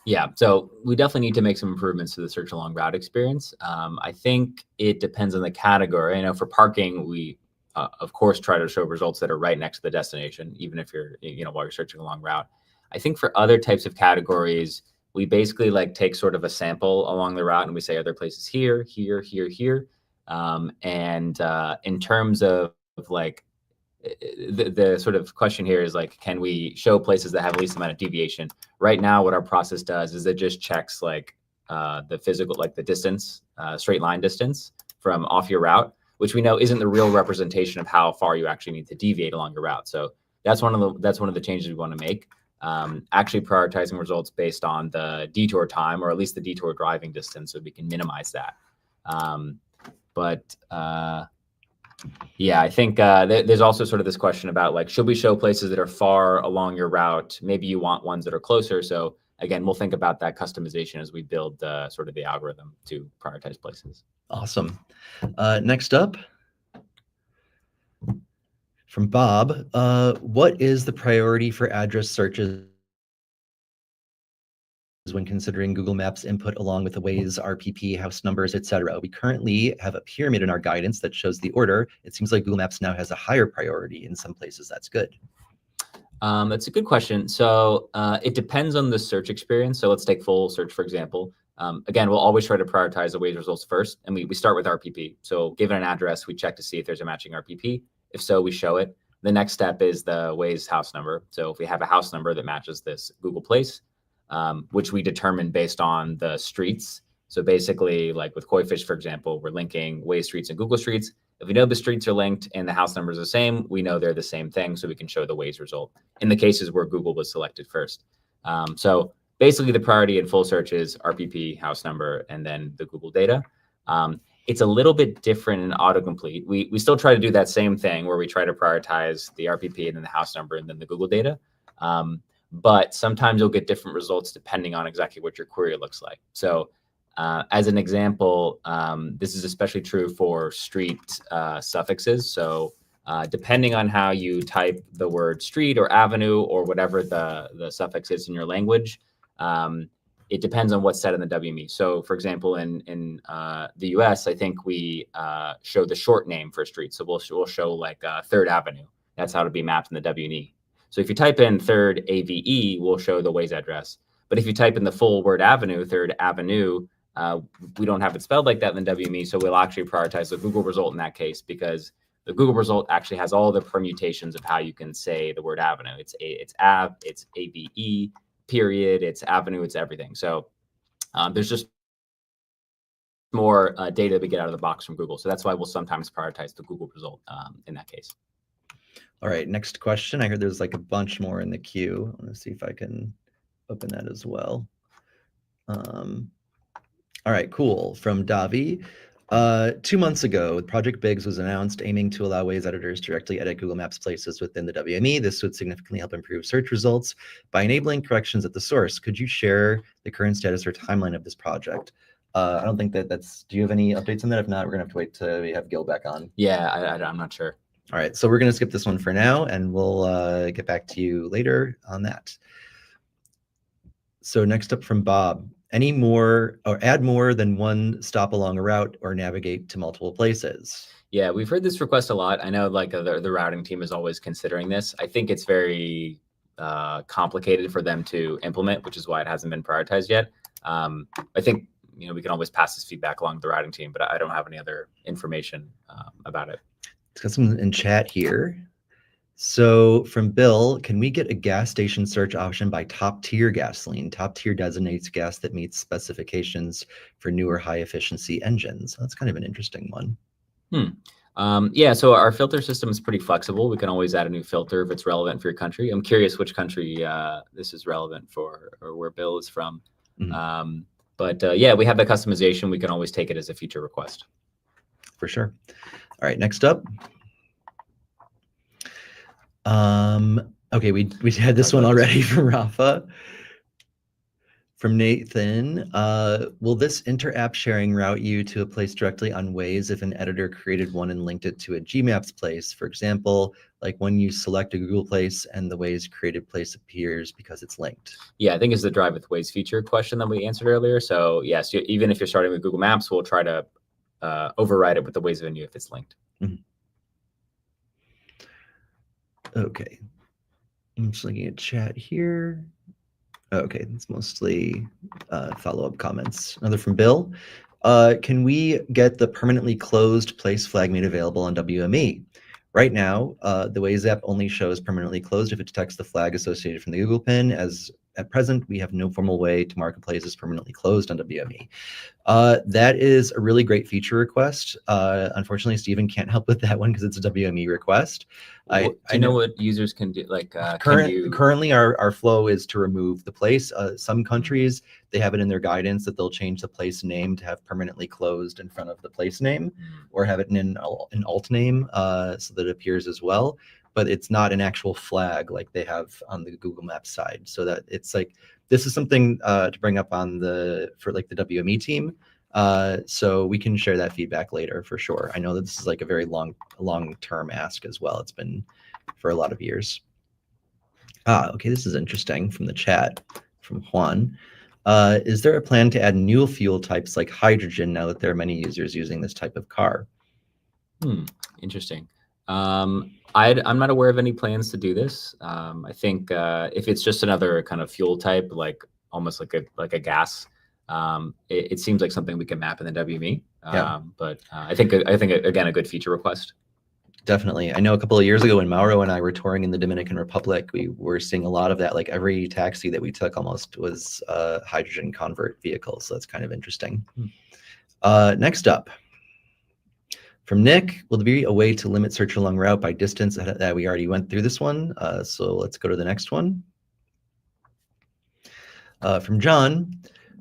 Yeah, so we definitely need to make some improvements to the search along route experience. I think it depends on the category. I know for parking, we of course try to show results that are right next to the destination, even if you're, while you're searching along route. I think for other types of categories, we basically take sort of a sample along the route and we say, are there places here, here, here, here? And in terms of the sort of question here is can we show places that have the least amount of deviation? Right now, what our process does is it just checks the physical, the distance, straight line distance from off your route, which we know isn't the real representation of how far you actually need to deviate along your route. So that's one of the changes we want to make. Actually prioritizing results based on the detour time, or at least the detour driving distance, so we can minimize that. Yeah, I think there's also sort of this question about should we show places that are far along your route? Maybe you want ones that are closer. So again, we'll think about that customization as we build sort of the algorithm to prioritize places. Awesome. Next up, from Bob, what is the priority for address searches when considering Google Maps input along with the Waze, RPP, house numbers, etc.? We currently have a pyramid in our guidance that shows the order. It seems like Google Maps now has a higher priority in some places. That's good. That's a good question. So it depends on the search experience. So let's take full search, for example. Again, we'll always try to prioritize the Waze results first, and we start with RPP. So given an address, we check to see if there's a matching RPP. If so, we show it. The next step is the Waze house number. So if we have a house number that matches this Google place, which we determine based on the streets. So basically, with Koi Fish, for example, we're linking Waze streets and Google streets. If we know the streets are linked and the house number is the same, we know they're the same thing, so we can show the Waze result in the cases where Google was selected first. So basically, the priority in full search is RPP, house number, and then the Google data. It's a little bit different in autocomplete. We still try to do that same thing where we try to prioritize the RPP and then the house number and then the Google data. But sometimes you'll get different results depending on exactly what your query looks like. So as an example, this is especially true for street suffixes. So depending on how you type the word street or avenue or whatever the suffix is in your language, it depends on what's set in the WME. So for example, in the US, I think we show the short name for street. So we'll show Third Avenue. That's how it'll be mapped in the WME. So if you type in 3rd AVE, we'll show the Waze address. But if you type in the full word avenue, 3rd Avenue, we don't have it spelled like that in the WME. So we'll actually prioritize the Google result in that case, because the Google result actually has all the permutations of how you can say the word avenue. It's av, it's AVE, period, it's avenue, it's everything. So there's just more data we get out of the box from Google. So that's why we'll sometimes prioritize the Google result in that case. All right, next question. I heard there's like a bunch more in the queue. Let's see if I can open that as well. All right, cool. From Davi. 2 months ago, Project Biggs was announced, aiming to allow Waze editors to directly edit Google Maps places within the WME. This would significantly help improve search results by enabling corrections at the source. Could you share the current status or timeline of this project? I don't think that's, do you have any updates on that? If not, we're gonna have to wait till we have Gil back on. Yeah, I'm not sure. All right, so we're gonna skip this one for now, and we'll get back to you later on that. So next up from Bob, any more or add more than one stop along a route or navigate to multiple places? Yeah, we've heard this request a lot. I know like the routing team is always considering this. I think it's very complicated for them to implement, which is why it hasn't been prioritized yet. I think, you know, we can always pass this feedback along to the routing team, but I don't have any other information about it. Let's get some in chat here. So from Bill, can we get a gas station search option by top tier gasoline? Top tier designates gas that meets specifications for newer high efficiency engines. That's kind of an interesting one. Yeah, so our filter system is pretty flexible. We can always add a new filter if it's relevant for your country. I'm curious which country this is relevant for, or where Bill is from. Mm-hmm. But yeah, we have the customization. We can always take it as a feature request. For sure. All right, next up. Okay, we had this one already from Rafa. From Nathan, will this inter-app sharing route you to a place directly on Waze if an editor created one and linked it to a Gmaps place? For example, like when you select a Google place and the Waze created place appears because it's linked. Yeah, I think it's the Drive with Waze feature question that we answered earlier. So yes, even if you're starting with Google Maps, we'll try to override it with the Waze venue if it's linked. Mm-hmm. Okay, I'm just looking at chat here. Okay, it's mostly follow-up comments. Another from Bill. Can we get the permanently closed place flag made available on WME? Right now, the Waze app only shows permanently closed if it detects the flag associated from the Google pin. As at present, we have no formal way to mark a place as permanently closed on WME. That is a really great feature request. Unfortunately, Stephen can't help with that one because it's a WME request. Do you know what users can do? Like currently, our flow is to remove the place. Some countries, they have it in their guidance that they'll change the place name to have permanently closed in front of the place name, or have it in an alt name so that it appears as well. But it's not an actual flag like they have on the Google Maps side. So that it's like, this is something to bring up on for the WME team. So we can share that feedback later for sure. I know that this is like a very long-term ask as well. It's been for a lot of years. Okay, this is interesting from the chat from Juan. Is there a plan to add new fuel types like hydrogen now that there are many users using this type of car? Interesting. I'm not aware of any plans to do this. I think if it's just another kind of fuel type, like almost like a gas, it seems like something we can map in the WME. Yeah. But I think again, a good feature request. Definitely. I know a couple of years ago when Mauro and I were touring in the Dominican Republic, we were seeing a lot of that. Like every taxi that we took almost was a hydrogen convert vehicle. So that's kind of interesting. Next up. From Nick, will there be a way to limit search along route by distance? That we already went through this one. So let's go to the next one. From John,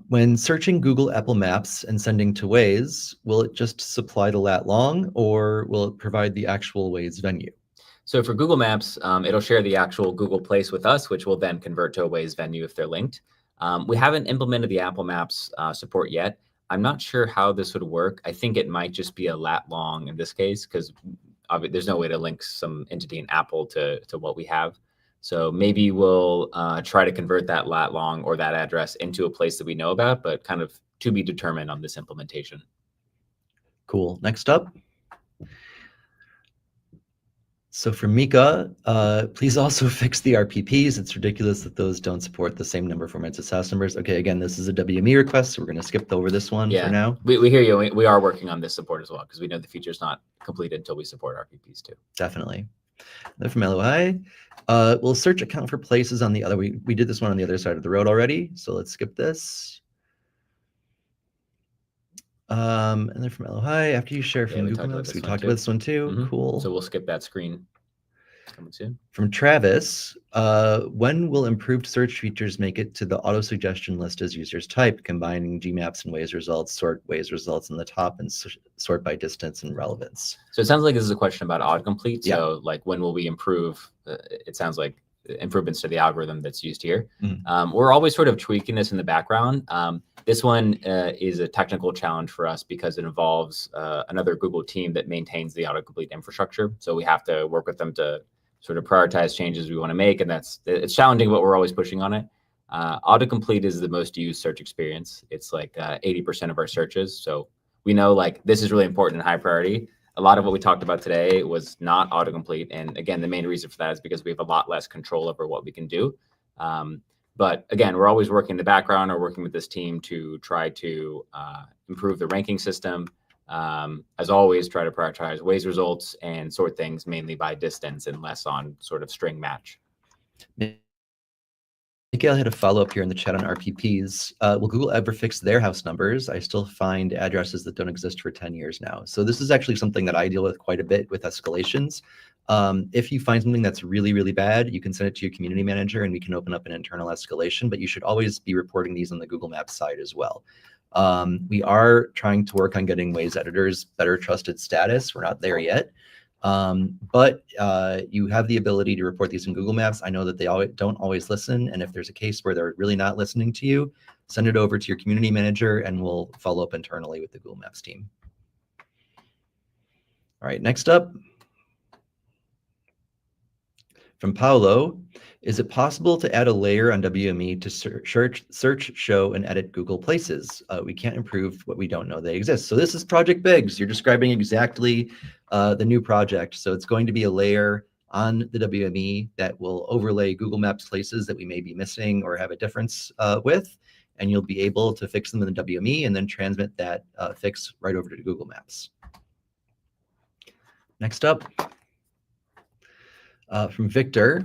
when searching Google Apple Maps and sending to Waze, will it just supply the lat long or will it provide the actual Waze venue? So for Google Maps, it'll share the actual Google place with us, which will then convert to a Waze venue if they're linked. We haven't implemented the Apple Maps support yet. I'm not sure how this would work. I think it might just be a lat long in this case, because there's no way to link some entity in Apple to what we have. So maybe we'll try to convert that lat long or that address into a place that we know about, but kind of to be determined on this implementation. Cool. Next up. So for Mika, please also fix the RPPs. It's ridiculous that those don't support the same number of formats as house numbers. Okay, again, this is a WME request, so we're going to skip over this one for now. We hear you. We are working on this support as well because we know the feature's not completed until we support RPPs too. Definitely. Then from LOI, will search account for places on the other, we did this one on the other side of the road already, so let's skip this. And then from LOI, after you share from Google Maps, we talked about this one too. Cool. So we'll skip that screen. Coming soon. From Travis, when will improved search features make it to the auto suggestion list as users type, combining Gmaps and Waze results, sort Waze results in the top, and sort by distance and relevance? So it sounds like this is a question about autocomplete. Yeah. So like when will we improve? It sounds like improvements to the algorithm that's used here. We're always sort of tweaking this in the background. This one is a technical challenge for us because it involves another Google team that maintains the autocomplete infrastructure. So we have to work with them to sort of prioritize changes we want to make. And it's challenging, but we're always pushing on it. Autocomplete is the most used search experience. It's like 80% of our searches. So we know like this is really important and high priority. A lot of what we talked about today was not autocomplete. And again, the main reason for that is because we have a lot less control over what we can do. But again, we're always working in the background or working with this team to try to improve the ranking system. As always, try to prioritize Waze results and sort things mainly by distance and less on sort of string match. Miguel had a follow-up here in the chat on RPPs. Will Google ever fix their house numbers? I still find addresses that don't exist for 10 years now. So this is actually something that I deal with quite a bit with escalations. If you find something that's really, really bad, you can send it to your community manager and we can open up an internal escalation, but you should always be reporting these on the Google Maps side as well. We are trying to work on getting Waze editors better trusted status. We're not there yet. But you have the ability to report these in Google Maps. I know that they don't always listen. And if there's a case where they're really not listening to you, send it over to your community manager and we'll follow up internally with the Google Maps team. All right, next up. From Paolo, is it possible to add a layer on WME to search, show, and edit Google places? We can't improve what we don't know they exist. So this is Project Biggs. You're describing exactly the new project. So it's going to be a layer on the WME that will overlay Google Maps places that we may be missing or have a difference with. And you'll be able to fix them in the WME and then transmit that fix right over to Google Maps. Next up. From Victor,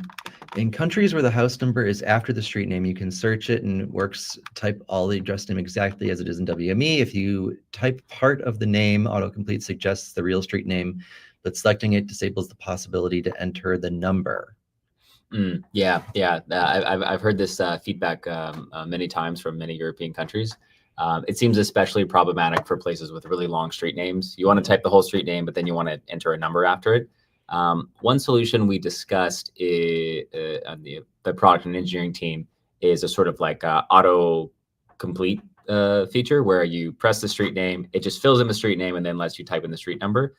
in countries where the house number is after the street name, you can search it and it works, type all the address name exactly as it is in WME. If you type part of the name, autocomplete suggests the real street name, but selecting it disables the possibility to enter the number. Yeah. I've heard this feedback many times from many European countries. It seems especially problematic for places with really long street names. You want to type the whole street name, but then you want to enter a number after it. One solution we discussed on the product and engineering team is a sort of like auto complete feature where you press the street name, it just fills in the street name and then lets you type in the street number.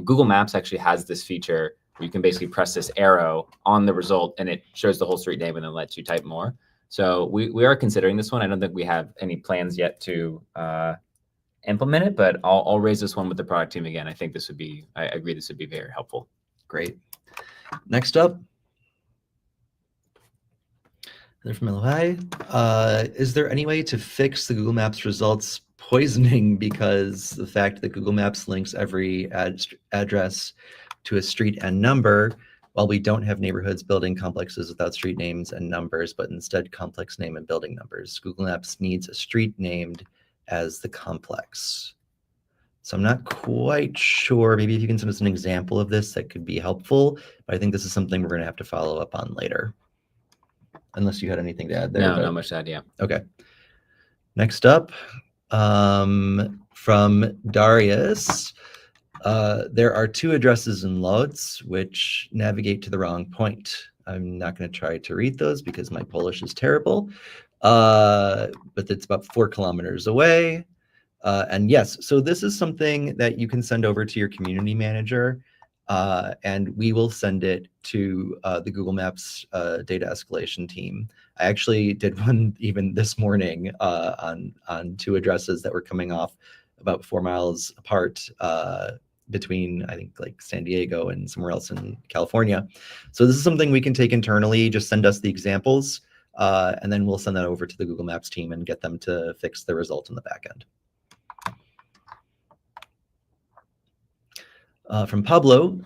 Google Maps actually has this feature where you can basically press this arrow on the result and it shows the whole street name and then lets you type more. So we are considering this one. I don't think we have any plans yet to implement it, but I'll raise this one with the product team again. I think this would be, I agree, this would be very helpful. Great. Next up. They're from LOI. Is there any way to fix the Google Maps results poisoning because the fact that Google Maps links every address to a street and number, while we don't have neighborhoods, building complexes without street names and numbers, but instead complex name and building numbers? Google Maps needs a street named as the complex. So I'm not quite sure. Maybe if you can send us an example of this, that could be helpful. But I think this is something we're going to have to follow up on later. Unless you had anything to add there. No, not much to add, yeah. Okay. Next up, from Darius, there are two addresses in Lodz which navigate to the wrong point. I'm not going to try to read those because my Polish is terrible, but it's about 4 kilometers away. And yes, so this is something that you can send over to your community manager, and we will send it to the Google Maps data escalation team. I actually did one even this morning on 2 addresses that were coming off about 4 miles apart between, I think, like San Diego and somewhere else in California. So this is something we can take internally. Just send us the examples, and then we'll send that over to the Google Maps team and get them to fix the result in the back end. From Pablo,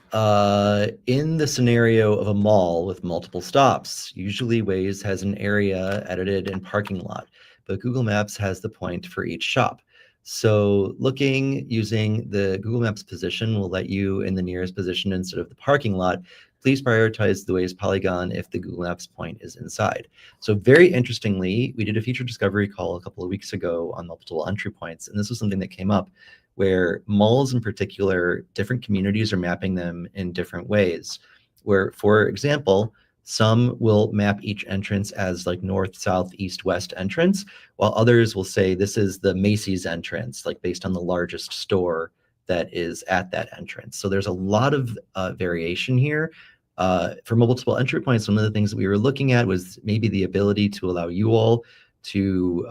in the scenario of a mall with multiple stops, usually Waze has an area edited in parking lot, but Google Maps has the point for each shop. So using the Google Maps position will let you in the nearest position instead of the parking lot. Please prioritize the Waze polygon if the Google Maps point is inside. So very interestingly, we did a feature discovery call a couple of weeks ago on multiple entry points, and this was something that came up where malls in particular, different communities are mapping them in different ways. Where, for example, some will map each entrance as like north, south, east, west entrance, while others will say this is the Macy's entrance, like based on the largest store that is at that entrance. So there's a lot of variation here. For multiple entry points, one of the things that we were looking at was maybe the ability to allow you all to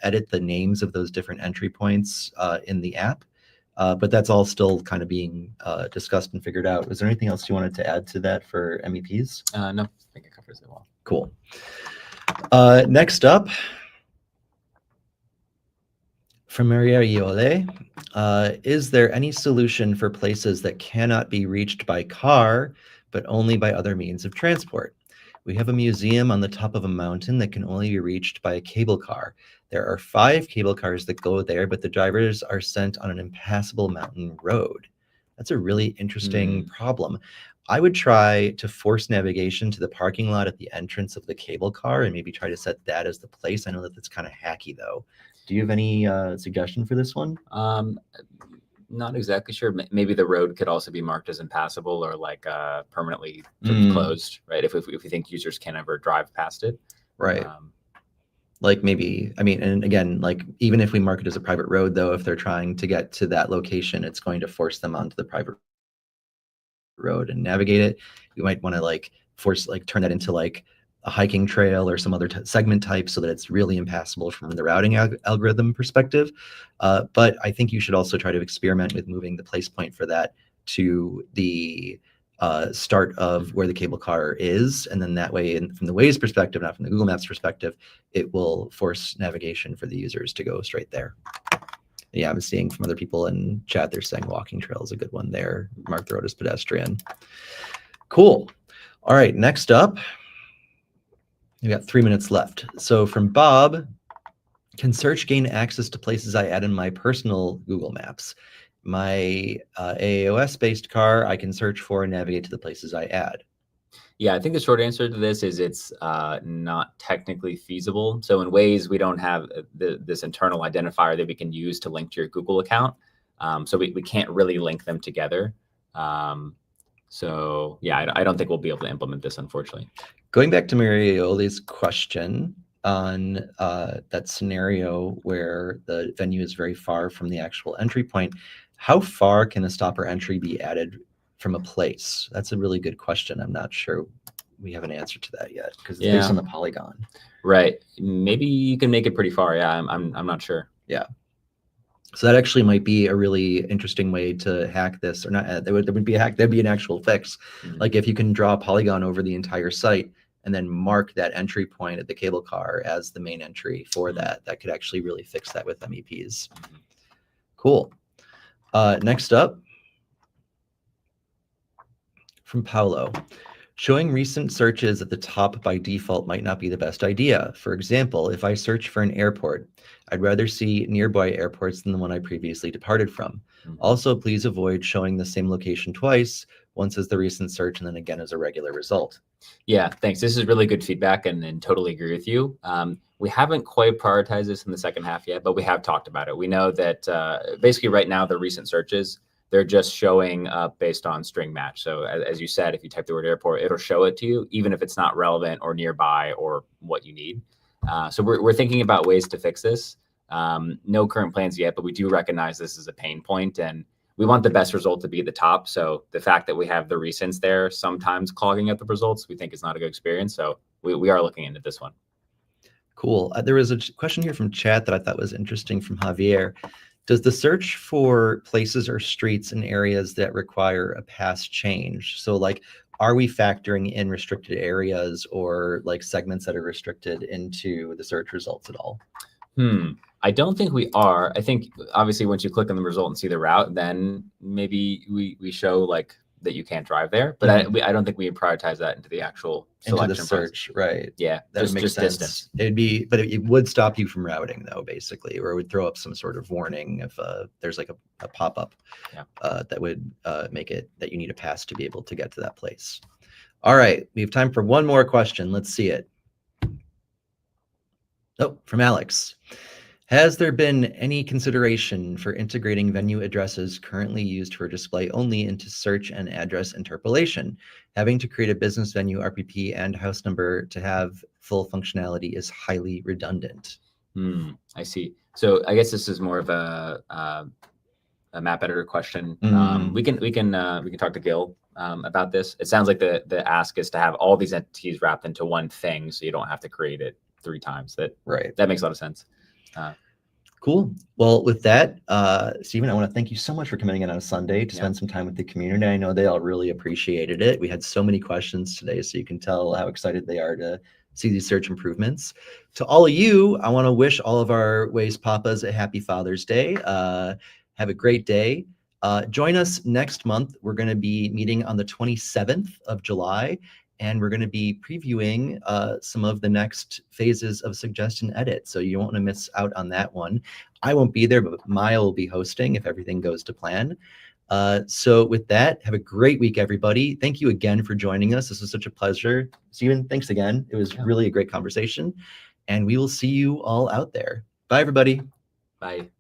edit the names of those different entry points in the app. But that's all still kind of being discussed and figured out. Was there anything else you wanted to add to that for MEPs? No, I think it covers it well. Cool. Next up, from Maria Iole, is there any solution for places that cannot be reached by car, but only by other means of transport? We have a museum on the top of a mountain that can only be reached by a cable car. There are 5 cable cars that go there, but the drivers are sent on an impassable mountain road. That's a really interesting problem. I would try to force navigation to the parking lot at the entrance of the cable car and maybe try to set that as the place. I know that that's kind of hacky though. Do you have any suggestion for this one? Not exactly sure. Maybe the road could also be marked as impassable or like permanently sort of closed, right? If we think users can ever drive past it. Right. Like maybe, I mean, and again, like even if we mark it as a private road though, if they're trying to get to that location, it's going to force them onto the private road and navigate it. You might want to like turn that into like a hiking trail or some other segment type so that it's really impassable from the routing algorithm perspective. But I think you should also try to experiment with moving the place point for that to the start of where the cable car is. And then that way, from the Waze perspective, not from the Google Maps perspective, it will force navigation for the users to go straight there. Yeah, I'm seeing from other people in chat, they're saying walking trail is a good one there. Mark the road as pedestrian. Cool. All right, next up, we got 3 minutes left. So from Bob, can search gain access to places I add in my personal Google Maps? My AAOS-based car, I can search for and navigate to the places I add. Yeah, I think the short answer to this is it's not technically feasible. So in Waze, we don't have this internal identifier that we can use to link to your Google account. So we can't really link them together. So yeah, I don't think we'll be able to implement this, unfortunately. Going back to Mariole's question on that scenario where the venue is very far from the actual entry point, how far can a stopper entry be added from a place? That's a really good question. I'm not sure we have an answer to that yet because it's based on the polygon. Right. Maybe you can make it pretty far. Yeah, I'm not sure. Yeah. So that actually might be a really interesting way to hack this, or not. There would be a hack. There'd be an actual fix. Like if you can draw a polygon over the entire site and then mark that entry point at the cable car as the main entry for that could actually really fix that with MEPs. Cool. Next up, from Paolo. Showing recent searches at the top by default might not be the best idea. For example, if I search for an airport, I'd rather see nearby airports than the one I previously departed from. Also, please avoid showing the same location twice, once as the recent search and then again as a regular result. Yeah, thanks. This is really good feedback and totally agree with you. We haven't quite prioritized this in the second half yet, but we have talked about it. We know that basically right now, the recent searches, they're just showing up based on string match. So as you said, if you type the word airport, it'll show it to you, even if it's not relevant or nearby or what you need. So we're thinking about ways to fix this. No current plans yet, but we do recognize this is a pain point and we want the best result to be at the top. So the fact that we have the recents there sometimes clogging up the results, we think is not a good experience. So we are looking into this one. Cool. There was a question here from chat that I thought was interesting from Javier. Does the search for places or streets in areas that require a pass change? So like, are we factoring in restricted areas or like segments that are restricted into the search results at all? I don't think we are. I think obviously once you click on the result and see the route, then maybe we show like that you can't drive there. But I don't think we prioritize that into the actual selection into the search, right? Yeah, That would make just sense. distance. It'd be, but it would stop you from routing though, basically, or it would throw up some sort of warning if there's like a pop-up that would make it that you need a pass to be able to get to that place. All right, we have time for one more question. Let's see it. Oh, from Alex. Has there been any consideration for integrating venue addresses currently used for display only into search and address interpolation? Having to create a business venue RPP and house number to have full functionality is highly redundant. I see. So I guess this is more of a map editor question. We can talk to Gil about this. It sounds like the ask is to have all these entities wrapped into one thing, so you don't have to create it 3 times. That makes a lot of sense. Cool. Well, with that, Stephen, I want to thank you so much for coming in on a Sunday to spend some time with the community. I know they all really appreciated it. We had so many questions today, so you can tell how excited they are to see these search improvements. To all of you, I want to wish all of our Waze Papas a happy Father's Day. Have a great day. Join us next month. We're going to be meeting on the 27th of July. And we're going to be previewing some of the next phases of Suggest and Edit. So you won't want to miss out on that one. I won't be there, but Maya will be hosting if everything goes to plan. So with that, have a great week, everybody. Thank you again for joining us. This was such a pleasure. Stephen, thanks again. It was really a great conversation. And we will see you all out there. Bye, everybody. Bye.